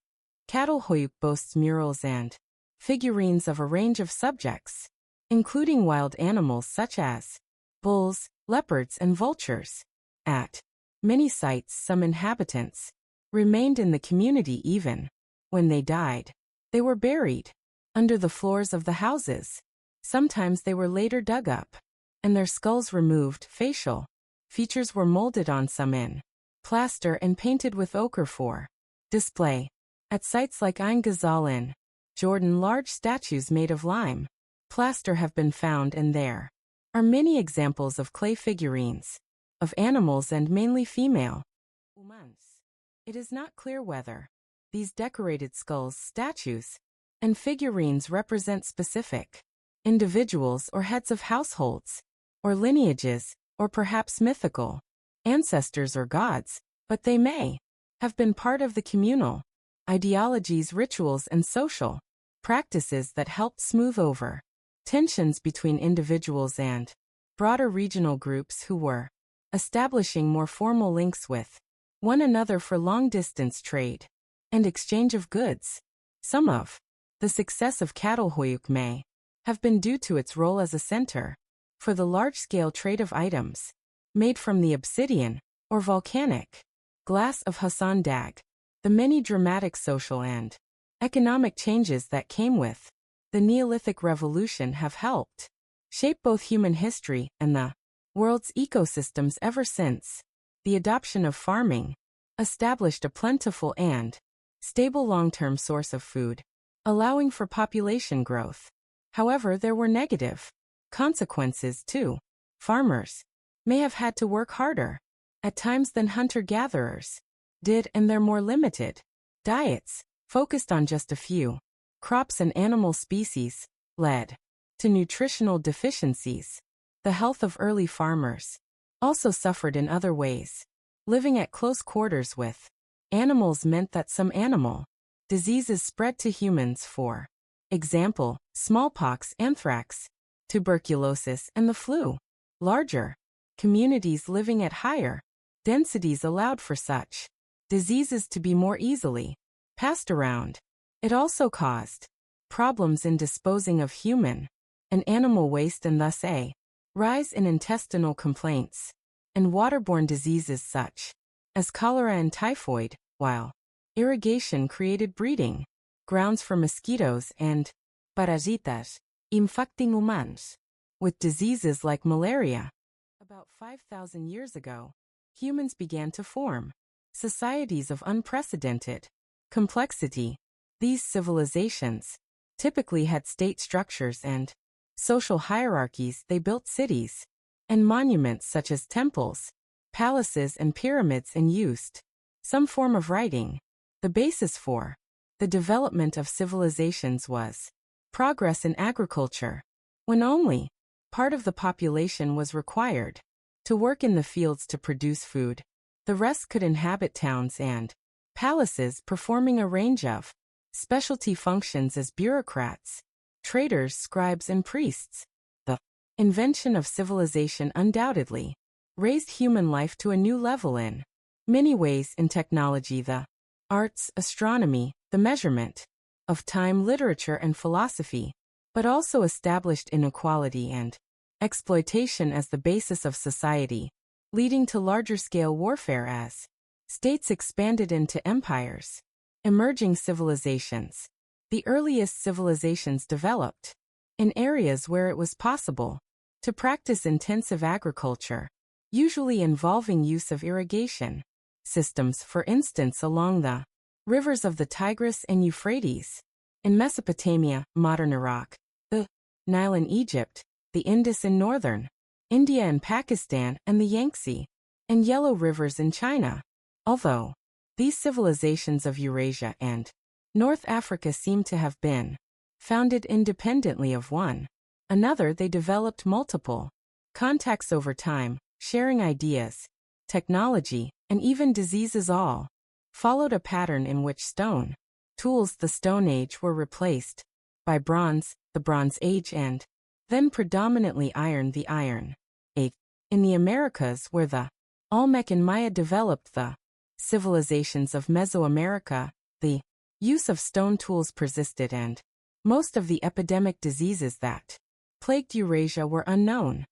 S1: Catalhoyuk boasts murals and figurines of a range of subjects, including wild animals such as bulls, leopards, and vultures. At many sites, some inhabitants remained in the community even when they died. They were buried under the floors of the houses. Sometimes they were later dug up and their skulls removed. Facial features were molded on some in plaster and painted with ochre for display. At sites like Ain Ghazal in Jordan, large statues made of lime plaster have been found, and there are many examples of clay figurines of animals and mainly female humans. It is not clear whether these decorated skulls, statues, and figurines represent specific individuals or heads of households, or lineages, or perhaps mythical ancestors or gods, but they may have been part of the communal ideologies, rituals, and social practices that helped smooth over tensions between individuals and broader regional groups who were establishing more formal links with one another for long-distance trade and exchange of goods. Some of the success of Catalhoyuk may have been due to its role as a center for the large-scale trade of items made from the obsidian or volcanic glass of Hassan Dag. The many dramatic social and economic changes that came with the Neolithic Revolution have helped shape both human history and the world's ecosystems ever since. The adoption of farming established a plentiful and stable long-term source of food, allowing for population growth. However, there were negative consequences too. Farmers may have had to work harder at times than hunter-gatherers did, and their more limited diets, focused on just a few crops and animal species, led to nutritional deficiencies. The health of early farmers also suffered in other ways. Living at close quarters with animals meant that some animal diseases spread to humans, for example, smallpox, anthrax, tuberculosis, and the flu. Larger communities living at higher densities allowed for such diseases to be more easily passed around. It also caused problems in disposing of human and animal waste, and thus a rise in intestinal complaints and waterborne diseases such as cholera and typhoid, while irrigation created breeding grounds for mosquitoes and parasitas infecting humans with diseases like malaria. About 5,000 years ago, humans began to form societies of unprecedented complexity. These civilizations typically had state structures and social hierarchies. They built cities and monuments such as temples, palaces, and pyramids, and used some form of writing. The basis for the development of civilizations was progress in agriculture. When only part of the population was required to work in the fields to produce food, the rest could inhabit towns and palaces, performing a range of specialty functions as bureaucrats, traders, scribes, and priests. The invention of civilization undoubtedly raised human life to a new level in many ways: in technology, the arts, astronomy, the measurement of time, literature, and philosophy, but also established inequality and exploitation as the basis of society, leading to larger-scale warfare as states expanded into empires. Emerging civilizations. The earliest civilizations developed in areas where it was possible to practice intensive agriculture, usually involving use of irrigation systems, for instance along the rivers of the Tigris and Euphrates. In Mesopotamia, modern Iraq, the Nile in Egypt, the Indus in northern India and Pakistan, and the Yangtze and Yellow rivers in China. Although these civilizations of Eurasia and North Africa seem to have been founded independently of one another, they developed multiple contacts over time, sharing ideas, technology, and even diseases. All followed a pattern in which stone tools, the Stone Age, were replaced by bronze, the Bronze Age, and then predominantly iron, the Iron Age. In the Americas, where the Olmec and Maya developed the civilizations of Mesoamerica, the use of stone tools persisted, and most of the epidemic diseases that plagued Eurasia were unknown.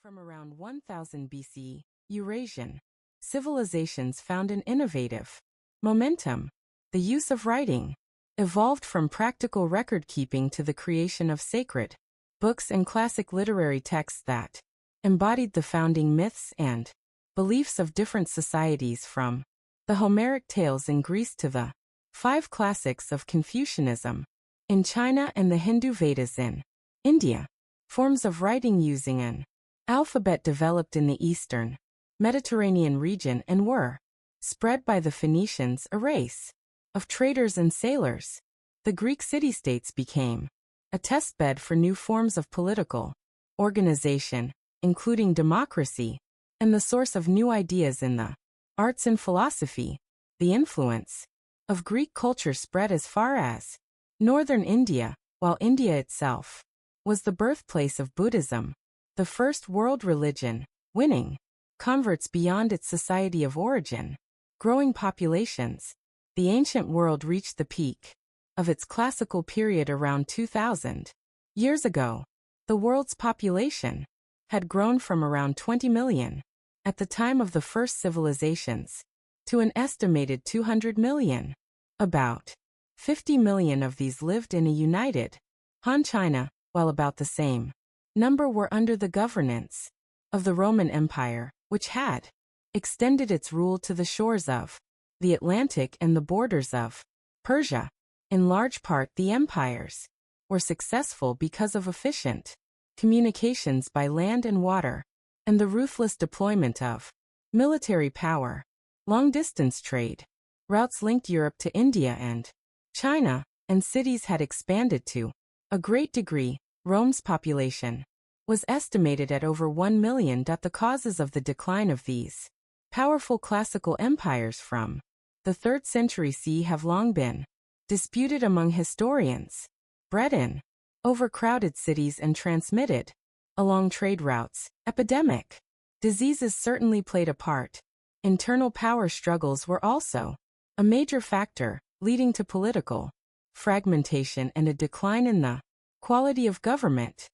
S1: From around 1000 BC, Eurasian civilizations found an innovative momentum. The use of writing evolved from practical record-keeping to the creation of sacred books and classic literary texts that embodied the founding myths and beliefs of different societies, from the Homeric tales in Greece to the 5 classics of Confucianism in China and the Hindu Vedas in India. Forms of writing using an alphabet developed in the eastern Mediterranean region and were spread by the Phoenicians, a race of traders and sailors. The Greek city-states became a testbed for new forms of political organization, including democracy, and the source of new ideas in the arts and philosophy. The influence of Greek culture spread as far as northern India, while India itself was the birthplace of Buddhism, the first world religion, winning converts beyond its society of origin. Growing populations. The ancient world reached the peak of its classical period around 2000 years ago. The world's population had grown from around 20 million at the time of the first civilizations to an estimated 200 million. About 50 million of these lived in a united Han China, while about the same number were under the governance of the Roman Empire, which had extended its rule to the shores of the Atlantic and the borders of Persia. In large part, the empires were successful because of efficient communications by land and water, and the ruthless deployment of military power. Long-distance trade routes linked Europe to India and China, and cities had expanded to a great degree. Rome's population was estimated at over 1 million. The causes of the decline of these powerful classical empires from the 3rd century CE have long been disputed among historians. Bred in overcrowded cities and transmitted along trade routes, epidemic diseases certainly played a part. Internal power struggles were also a major factor, leading to political fragmentation and a decline in the quality of government.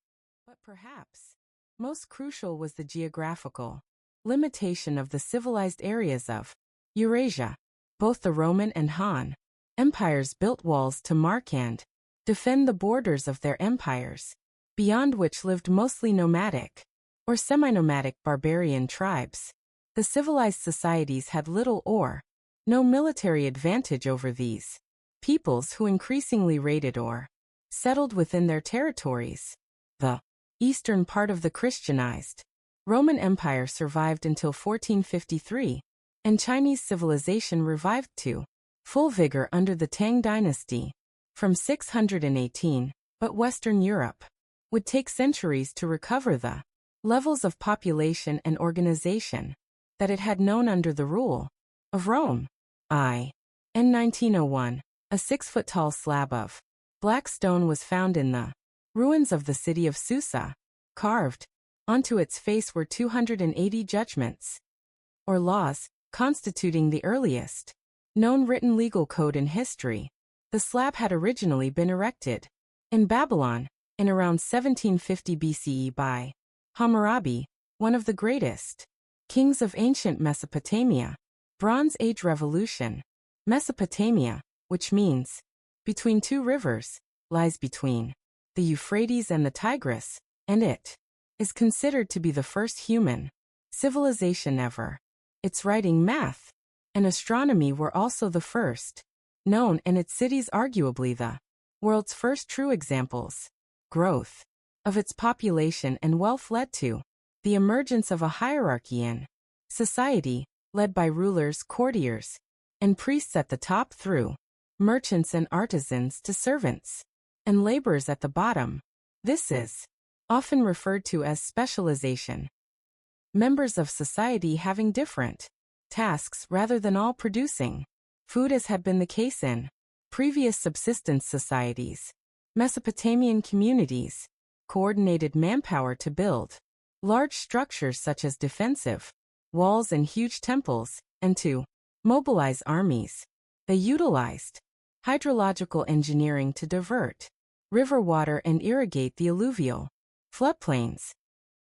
S1: But perhaps most crucial was the geographical limitation of the civilized areas of Eurasia. Both the Roman and Han empires built walls to mark and defend the borders of their empires, beyond which lived mostly nomadic or semi-nomadic barbarian tribes. The civilized societies had little or no military advantage over these peoples, who increasingly raided or settled within their territories. The eastern part of the Christianized Roman Empire survived until 1453, and Chinese civilization revived to full vigor under the Tang dynasty from 618, but Western Europe would take centuries to recover the levels of population and organization that it had known under the rule of Rome. In 1901, a 6-foot-tall slab of black stone was found in the ruins of the city of Susa. Carved onto its face were 280 judgments, or laws, constituting the earliest known written legal code in history. The slab had originally been erected in Babylon in around 1750 BCE by Hammurabi, one of the greatest kings of ancient Mesopotamia. Bronze Age Revolution. Mesopotamia, which means between two rivers, lies between the Euphrates and the Tigris, and it is considered to be the first human civilization ever. Its writing, math, and astronomy were also the first known, and its cities arguably the world's first true examples. Growth of its population and wealth led to the emergence of a hierarchy in society, led by rulers, courtiers, and priests at the top, through merchants and artisans to servants and laborers at the bottom. This is often referred to as specialization. Members of society having different tasks rather than all producing food, as had been the case in previous subsistence societies. Mesopotamian communities coordinated manpower to build large structures such as defensive walls and huge temples, and to mobilize armies. They utilized hydrological engineering to divert river water and irrigate the alluvial floodplains.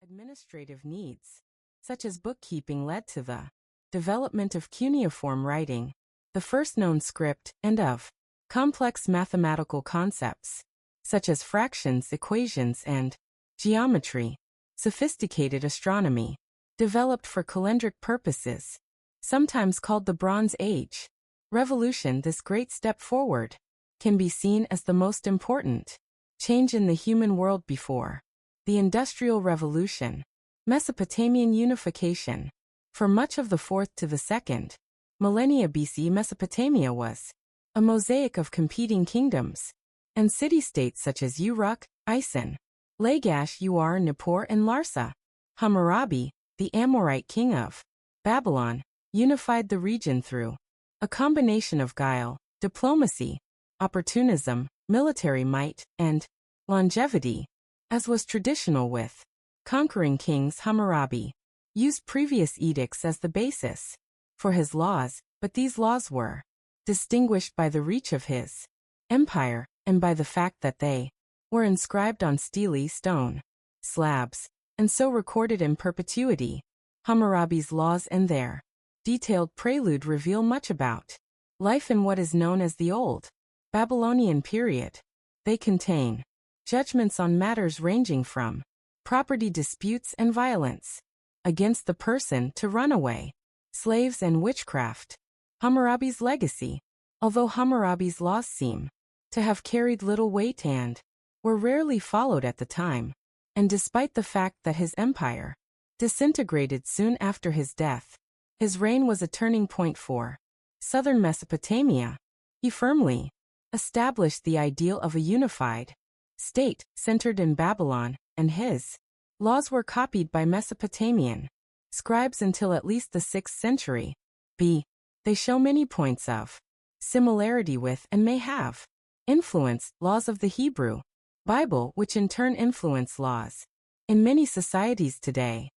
S1: Administrative needs, such as bookkeeping, led to the development of cuneiform writing, the first known script, and of complex mathematical concepts, such as fractions, equations, and geometry. Sophisticated astronomy, developed for calendric purposes, sometimes called the Bronze Age Revolution. This great step forward can be seen as the most important change in the human world before the Industrial Revolution. Mesopotamian unification. For much of the 4th to the 2nd millennia BC, Mesopotamia was a mosaic of competing kingdoms and city-states such as Uruk, Isin, Lagash, Ur, Nippur, and Larsa. Hammurabi, the Amorite king of Babylon, unified the region through a combination of guile, diplomacy, opportunism, military might, and longevity. As was traditional with conquering kings, Hammurabi used previous edicts as the basis for his laws, but these laws were distinguished by the reach of his empire and by the fact that they were inscribed on steely stone slabs, and so recorded in perpetuity. Hammurabi's laws and their detailed prelude reveal much about life in what is known as the Old Babylonian period. They contain judgments on matters ranging from property disputes and violence against the person to runaway slaves and witchcraft. Hammurabi's legacy. Although Hammurabi's laws seem to have carried little weight and were rarely followed at the time, and despite the fact that his empire disintegrated soon after his death, his reign was a turning point for southern Mesopotamia. He firmly established the ideal of a unified state centered in Babylon, and his laws were copied by Mesopotamian scribes until at least the 6th century B. They show many points of similarity with and may have influenced laws of the Hebrew Bible, which in turn influence laws in many societies today.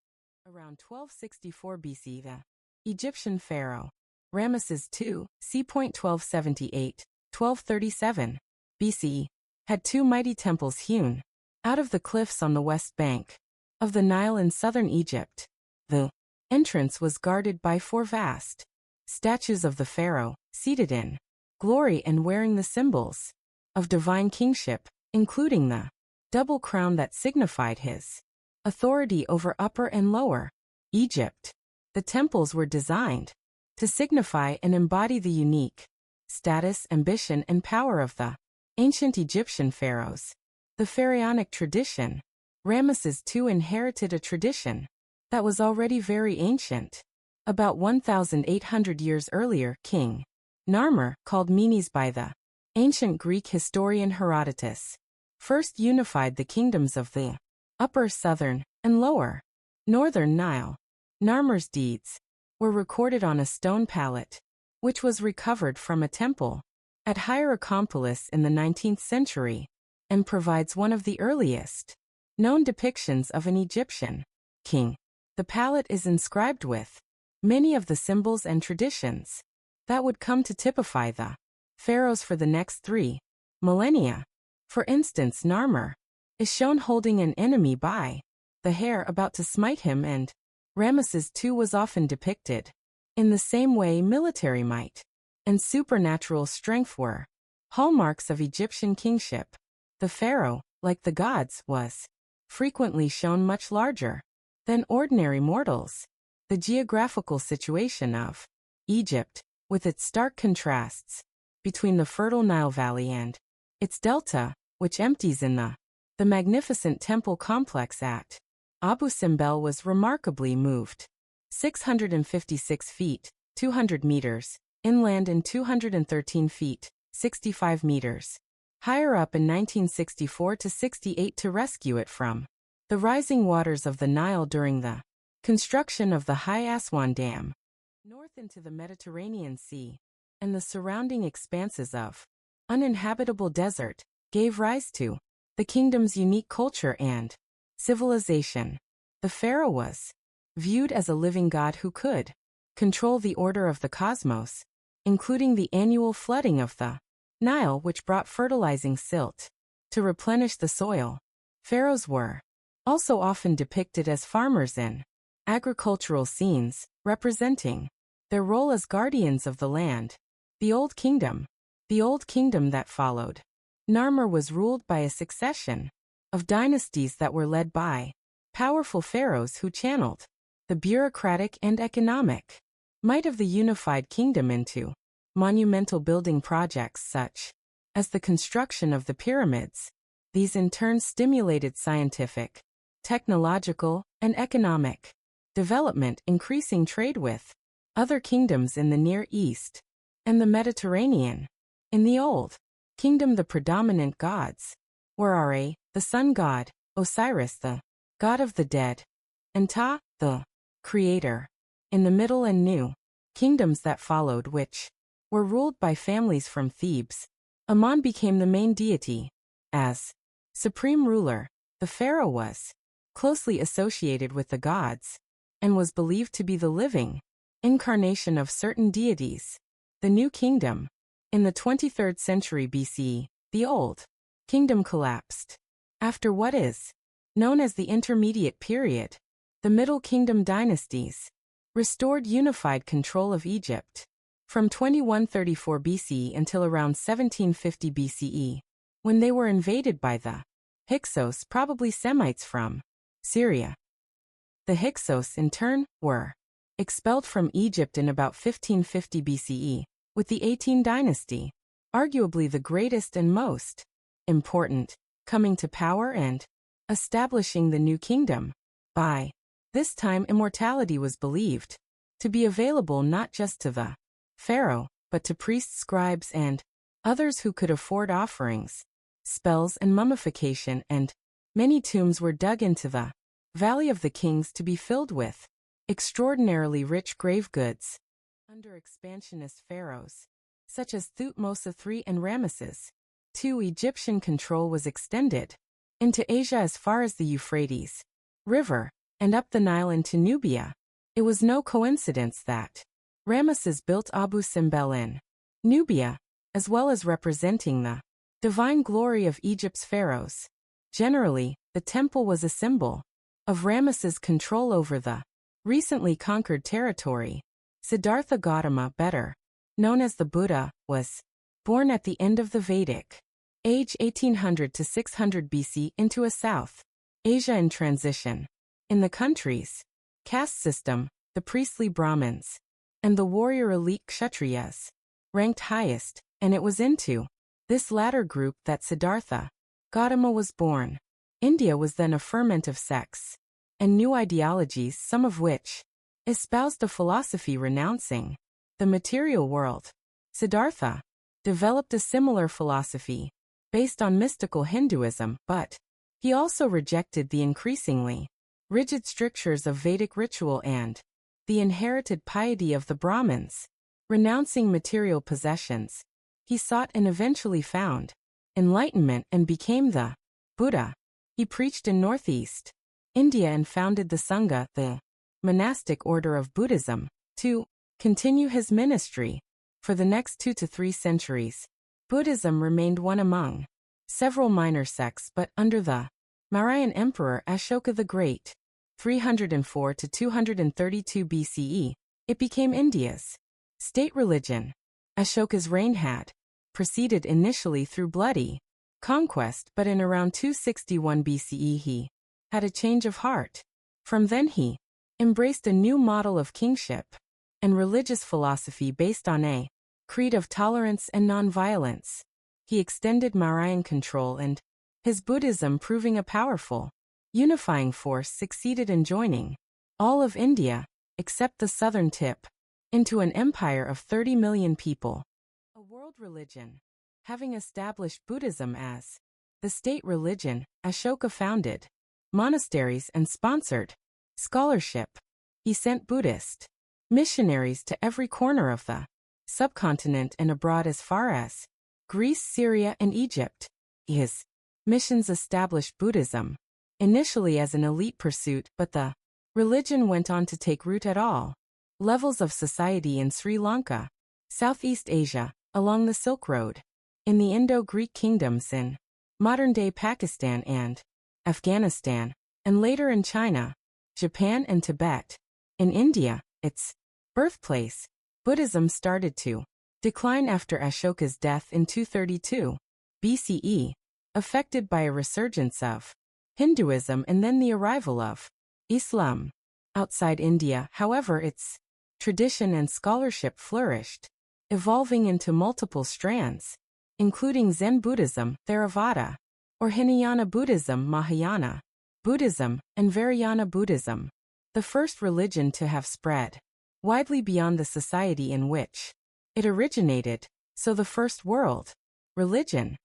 S1: Around 1264 BC, the Egyptian pharaoh Ramesses II, c. 1278, 1237 BC, had 2 mighty temples hewn out of the cliffs on the west bank of the Nile in southern Egypt. The entrance was guarded by 4 vast statues of the pharaoh, seated in glory and wearing the symbols of divine kingship, including the double crown that signified his authority over Upper and Lower Egypt. The temples were designed to signify and embody the unique status, ambition, and power of the ancient Egyptian pharaohs. The pharaonic tradition. Ramesses II inherited a tradition that was already very ancient. About 1,800 years earlier, King Narmer, called Menes by the ancient Greek historian Herodotus, first unified the kingdoms of the Upper, Southern, and Lower Northern Nile. Narmer's deeds were recorded on a stone pallet, which was recovered from a temple at Hierakonpolis in the 19th century, and provides one of the earliest known depictions of an Egyptian king. The pallet is inscribed with many of the symbols and traditions that would come to typify the pharaohs for the next 3 millennia. For instance, Narmer is shown holding an enemy by the hair about to smite him, and Ramesses II was often depicted in the same way. Military might and supernatural strength were hallmarks of Egyptian kingship. The pharaoh, like the gods, was frequently shown much larger than ordinary mortals. The geographical situation of Egypt, with its stark contrasts between the fertile Nile Valley and its delta, which empties in the magnificent temple complex at Abu Simbel, was remarkably moved. 656 feet, 200 meters, inland and 213 feet, 65 meters, higher up in 1964 to 68 to rescue it from the rising waters of the Nile during the construction of the High Aswan Dam. North into the Mediterranean Sea and the surrounding expanses of uninhabitable desert gave rise to the kingdom's unique culture and civilization. The pharaoh was viewed as a living god who could control the order of the cosmos, including the annual flooding of the Nile, which brought fertilizing silt to replenish the soil. Pharaohs were also often depicted as farmers in agricultural scenes, representing their role as guardians of the land. The Old Kingdom. The Old Kingdom that followed Narmer was ruled by a succession of dynasties that were led by powerful pharaohs who channeled the bureaucratic and economic might of the unified kingdom into monumental building projects such as the construction of the pyramids. These in turn stimulated scientific, technological, and economic development, increasing trade with other kingdoms in the Near East, and the Mediterranean. In the Old Kingdom, the predominant gods were Ra, the sun god, Osiris, the god of the dead, and Ta, the creator. In the Middle and New Kingdoms that followed, which were ruled by families from Thebes, Amun became the main deity. As supreme ruler, the pharaoh was closely associated with the gods and was believed to be the living incarnation of certain deities. The New Kingdom. In the 23rd century BCE, the Old Kingdom collapsed. After what is known as the Intermediate Period, the Middle Kingdom dynasties restored unified control of Egypt. From 2134 BCE until around 1750 BCE, when they were invaded by the Hyksos, probably Semites from Syria. The Hyksos, in turn, were expelled from Egypt in about 1550 BCE, with the 18 dynasty, arguably the greatest and most important, coming to power and establishing the New Kingdom. By this time, immortality was believed to be available not just to the pharaoh, but to priests, scribes, and others who could afford offerings, spells, and mummification, and many tombs were dug into the Valley of the Kings to be filled with extraordinarily rich grave goods. Under expansionist pharaohs, such as Thutmose III and Ramesses II, Egyptian control was extended into Asia as far as the Euphrates River and up the Nile into Nubia. It was no coincidence that Ramesses built Abu Simbel in Nubia, as well as representing the divine glory of Egypt's pharaohs. Generally, the temple was a symbol of Ramesses' control over the recently conquered territory. Siddhartha Gautama, better known as the Buddha, was born at the end of the Vedic age 1800 to 600 BC into a South Asia in transition. In the country's caste system, the priestly Brahmins and the warrior elite Kshatriyas ranked highest, and it was into this latter group that Siddhartha Gautama was born. India was then a ferment of sects and new ideologies, some of which espoused a philosophy renouncing the material world. Siddhartha developed a similar philosophy based on mystical Hinduism, but he also rejected the increasingly rigid strictures of Vedic ritual and the inherited piety of the Brahmins. Renouncing material possessions, he sought and eventually found enlightenment and became the Buddha. He preached in northeast India and founded the Sangha, the monastic order of Buddhism, to continue his ministry. For the next 2 to 3 centuries, Buddhism remained one among several minor sects, but under the Mauryan Emperor Ashoka the Great, 304 to 232 BCE, it became India's state religion. Ashoka's reign had proceeded initially through bloody conquest, but in around 261 BCE he had a change of heart. From then he embraced a new model of kingship and religious philosophy based on a creed of tolerance and nonviolence. He extended Mauryan control, and his Buddhism, proving a powerful unifying force, succeeded in joining all of India, except the southern tip, into an empire of 30 million people. A world religion. Having established Buddhism as the state religion, Ashoka founded monasteries and sponsored scholarship. He sent Buddhist missionaries to every corner of the subcontinent and abroad as far as Greece, Syria, and Egypt. His missions established Buddhism initially as an elite pursuit, but the religion went on to take root at all levels of society in Sri Lanka, Southeast Asia, along the Silk Road, in the Indo-Greek kingdoms in modern-day Pakistan and Afghanistan, and later in China, Japan, and Tibet. In India, its birthplace, Buddhism started to decline after Ashoka's death in 232 BCE, affected by a resurgence of Hinduism and then the arrival of Islam. Outside India, however, its tradition and scholarship flourished, evolving into multiple strands, including Zen Buddhism, Theravada, or Hinayana Buddhism, Mahayana Buddhism, and Vajrayana Buddhism, the first religion to have spread widely beyond the society in which it originated, so the first world religion.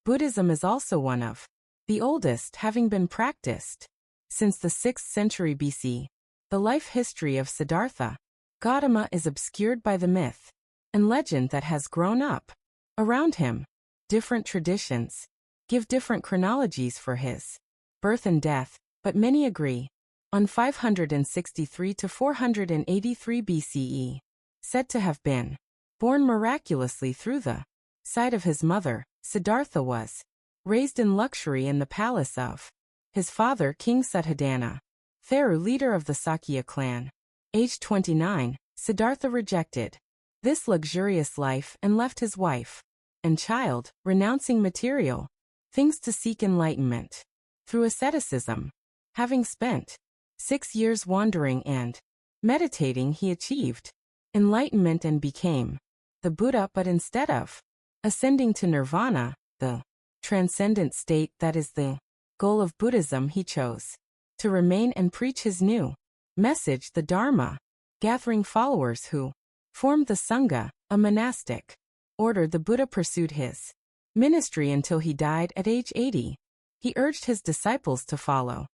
S1: Buddhism is also one of the oldest, having been practiced since the 6th century BC. The life history of Siddhartha Gautama is obscured by the myth and legend that has grown up around him. Different traditions give different chronologies for his birth and death, but many agree on 563 to 483 BCE, said to have been born miraculously through the sight of his mother. Siddhartha was raised in luxury in the palace of his father, King Suddhodana, Theru, leader of the Sakya clan. Aged 29, Siddhartha rejected this luxurious life and left his wife and child, renouncing material things to seek enlightenment through asceticism. Having spent 6 years wandering and meditating, he achieved enlightenment and became the Buddha, but instead of ascending to nirvana, the transcendent state that is the goal of Buddhism, he chose to remain and preach his new message, the Dharma, gathering followers who formed the Sangha, a monastic order. The Buddha pursued his ministry until he died at age 80. He urged his disciples to follow.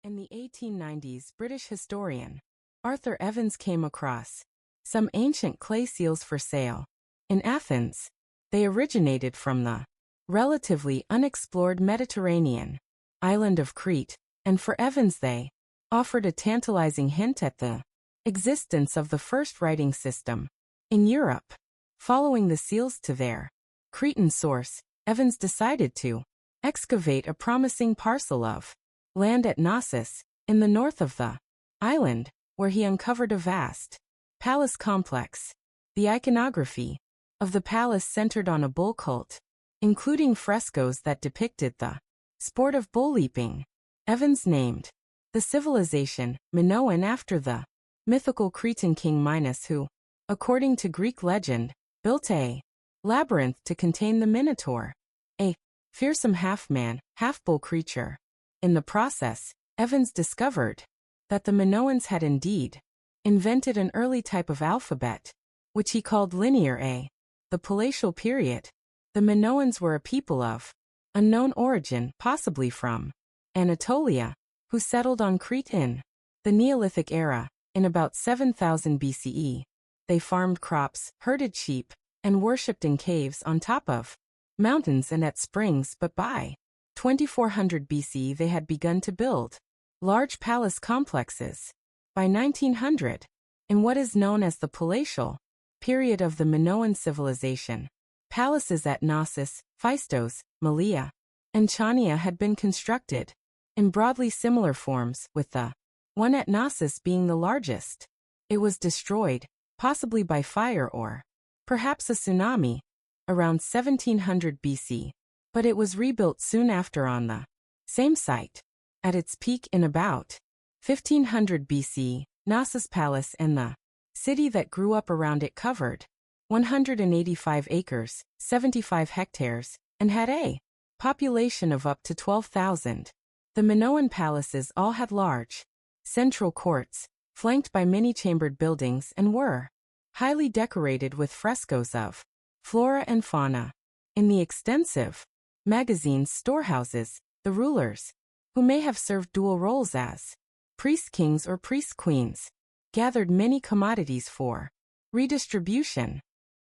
S1: In the 1890s, British historian Arthur Evans came across some ancient clay seals for sale in Athens. They originated from the relatively unexplored Mediterranean island of Crete, and for Evans they offered a tantalizing hint at the existence of the first writing system in Europe. Following the seals to their Cretan source, Evans decided to excavate a promising parcel of land at Knossos, in the north of the island, where he uncovered a vast palace complex. The iconography of the palace centered on a bull cult, including frescoes that depicted the sport of bull leaping. Evans named the civilization Minoan after the mythical Cretan king Minos, who, according to Greek legend, built a labyrinth to contain the Minotaur, a fearsome half-man, half-bull creature. In the process, Evans discovered that the Minoans had indeed invented an early type of alphabet, which he called Linear A. The Palatial period. The Minoans were a people of unknown origin, possibly from Anatolia, who settled on Crete in the Neolithic era. In about 7000 BCE, they farmed crops, herded sheep, and worshipped in caves on top of mountains and at springs, but by 2400 BC they had begun to build large palace complexes. By 1900, in what is known as the Palatial period of the Minoan civilization, palaces at Knossos, Phaistos, Malea, and Chania had been constructed in broadly similar forms, with the one at Knossos being the largest. It was destroyed, possibly by fire or perhaps a tsunami, around 1700 BC, but it was rebuilt soon after on the same site. At its peak in about 1500 BC, Knossos Palace and the city that grew up around it covered 185 acres, 75 hectares, and had a population of up to 12,000. The Minoan palaces all had large central courts, flanked by many chambered buildings, and were highly decorated with frescoes of flora and fauna. In the extensive magazines storehouses, the rulers, who may have served dual roles as priest-kings or priest-queens, gathered many commodities for redistribution.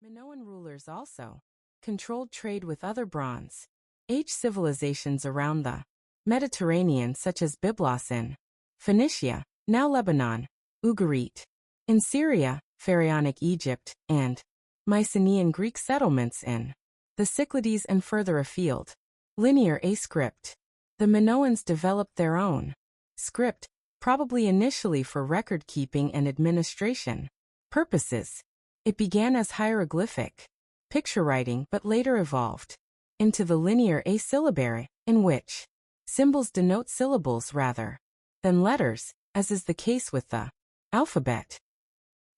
S1: Minoan rulers also controlled trade with other Bronze Age civilizations around the Mediterranean, such as Byblos in Phoenicia, now Lebanon, Ugarit in Syria, Pharaonic Egypt, and Mycenaean Greek settlements in the Cyclades and further afield. Linear A script. The Minoans developed their own script, probably initially for record-keeping and administration purposes. It began as hieroglyphic picture writing but later evolved into the Linear A syllabary, in which symbols denote syllables rather than letters, as is the case with the alphabet.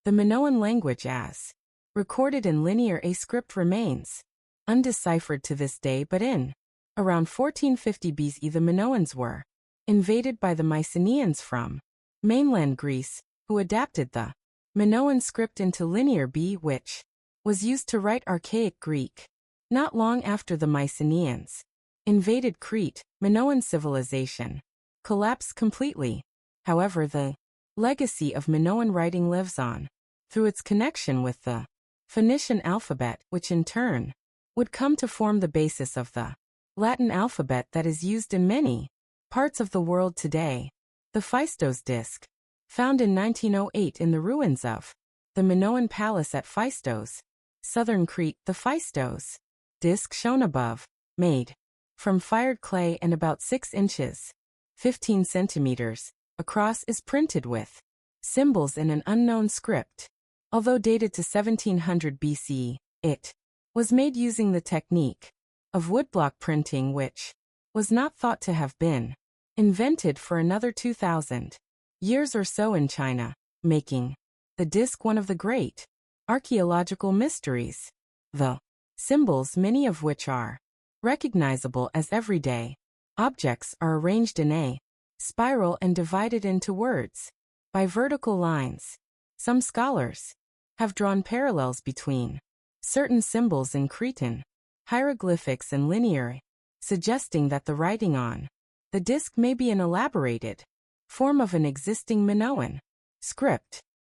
S1: The Minoan language as recorded in Linear A script remains undeciphered to this day, but in around 1450 BC the Minoans were invaded by the Mycenaeans from mainland Greece, who adapted the Minoan script into Linear B, which was used to write archaic Greek. Not long after the Mycenaeans invaded Crete, Minoan civilization collapsed completely. However, the legacy of Minoan writing lives on through its connection with the Phoenician alphabet, which in turn would come to form the basis of the Latin alphabet that is used in many parts of the world today. The Phaistos disc, found in 1908 in the ruins of the Minoan palace at Phaistos, southern Crete. The Phaistos disc shown above, made from fired clay and about 6 inches, 15 centimeters, across, is printed with symbols in an unknown script. Although dated to 1700 BC, it was made using the technique of woodblock printing, which was not thought to have been invented for another 2,000 years or so in China, making the disc one of the great archaeological mysteries. The symbols, many of which are recognizable as everyday objects, are arranged in a spiral and divided into words by vertical lines. Some scholars have drawn parallels between certain symbols in Cretan hieroglyphics and linear, suggesting that the writing on the disc may be an elaborated form of an existing Minoan script.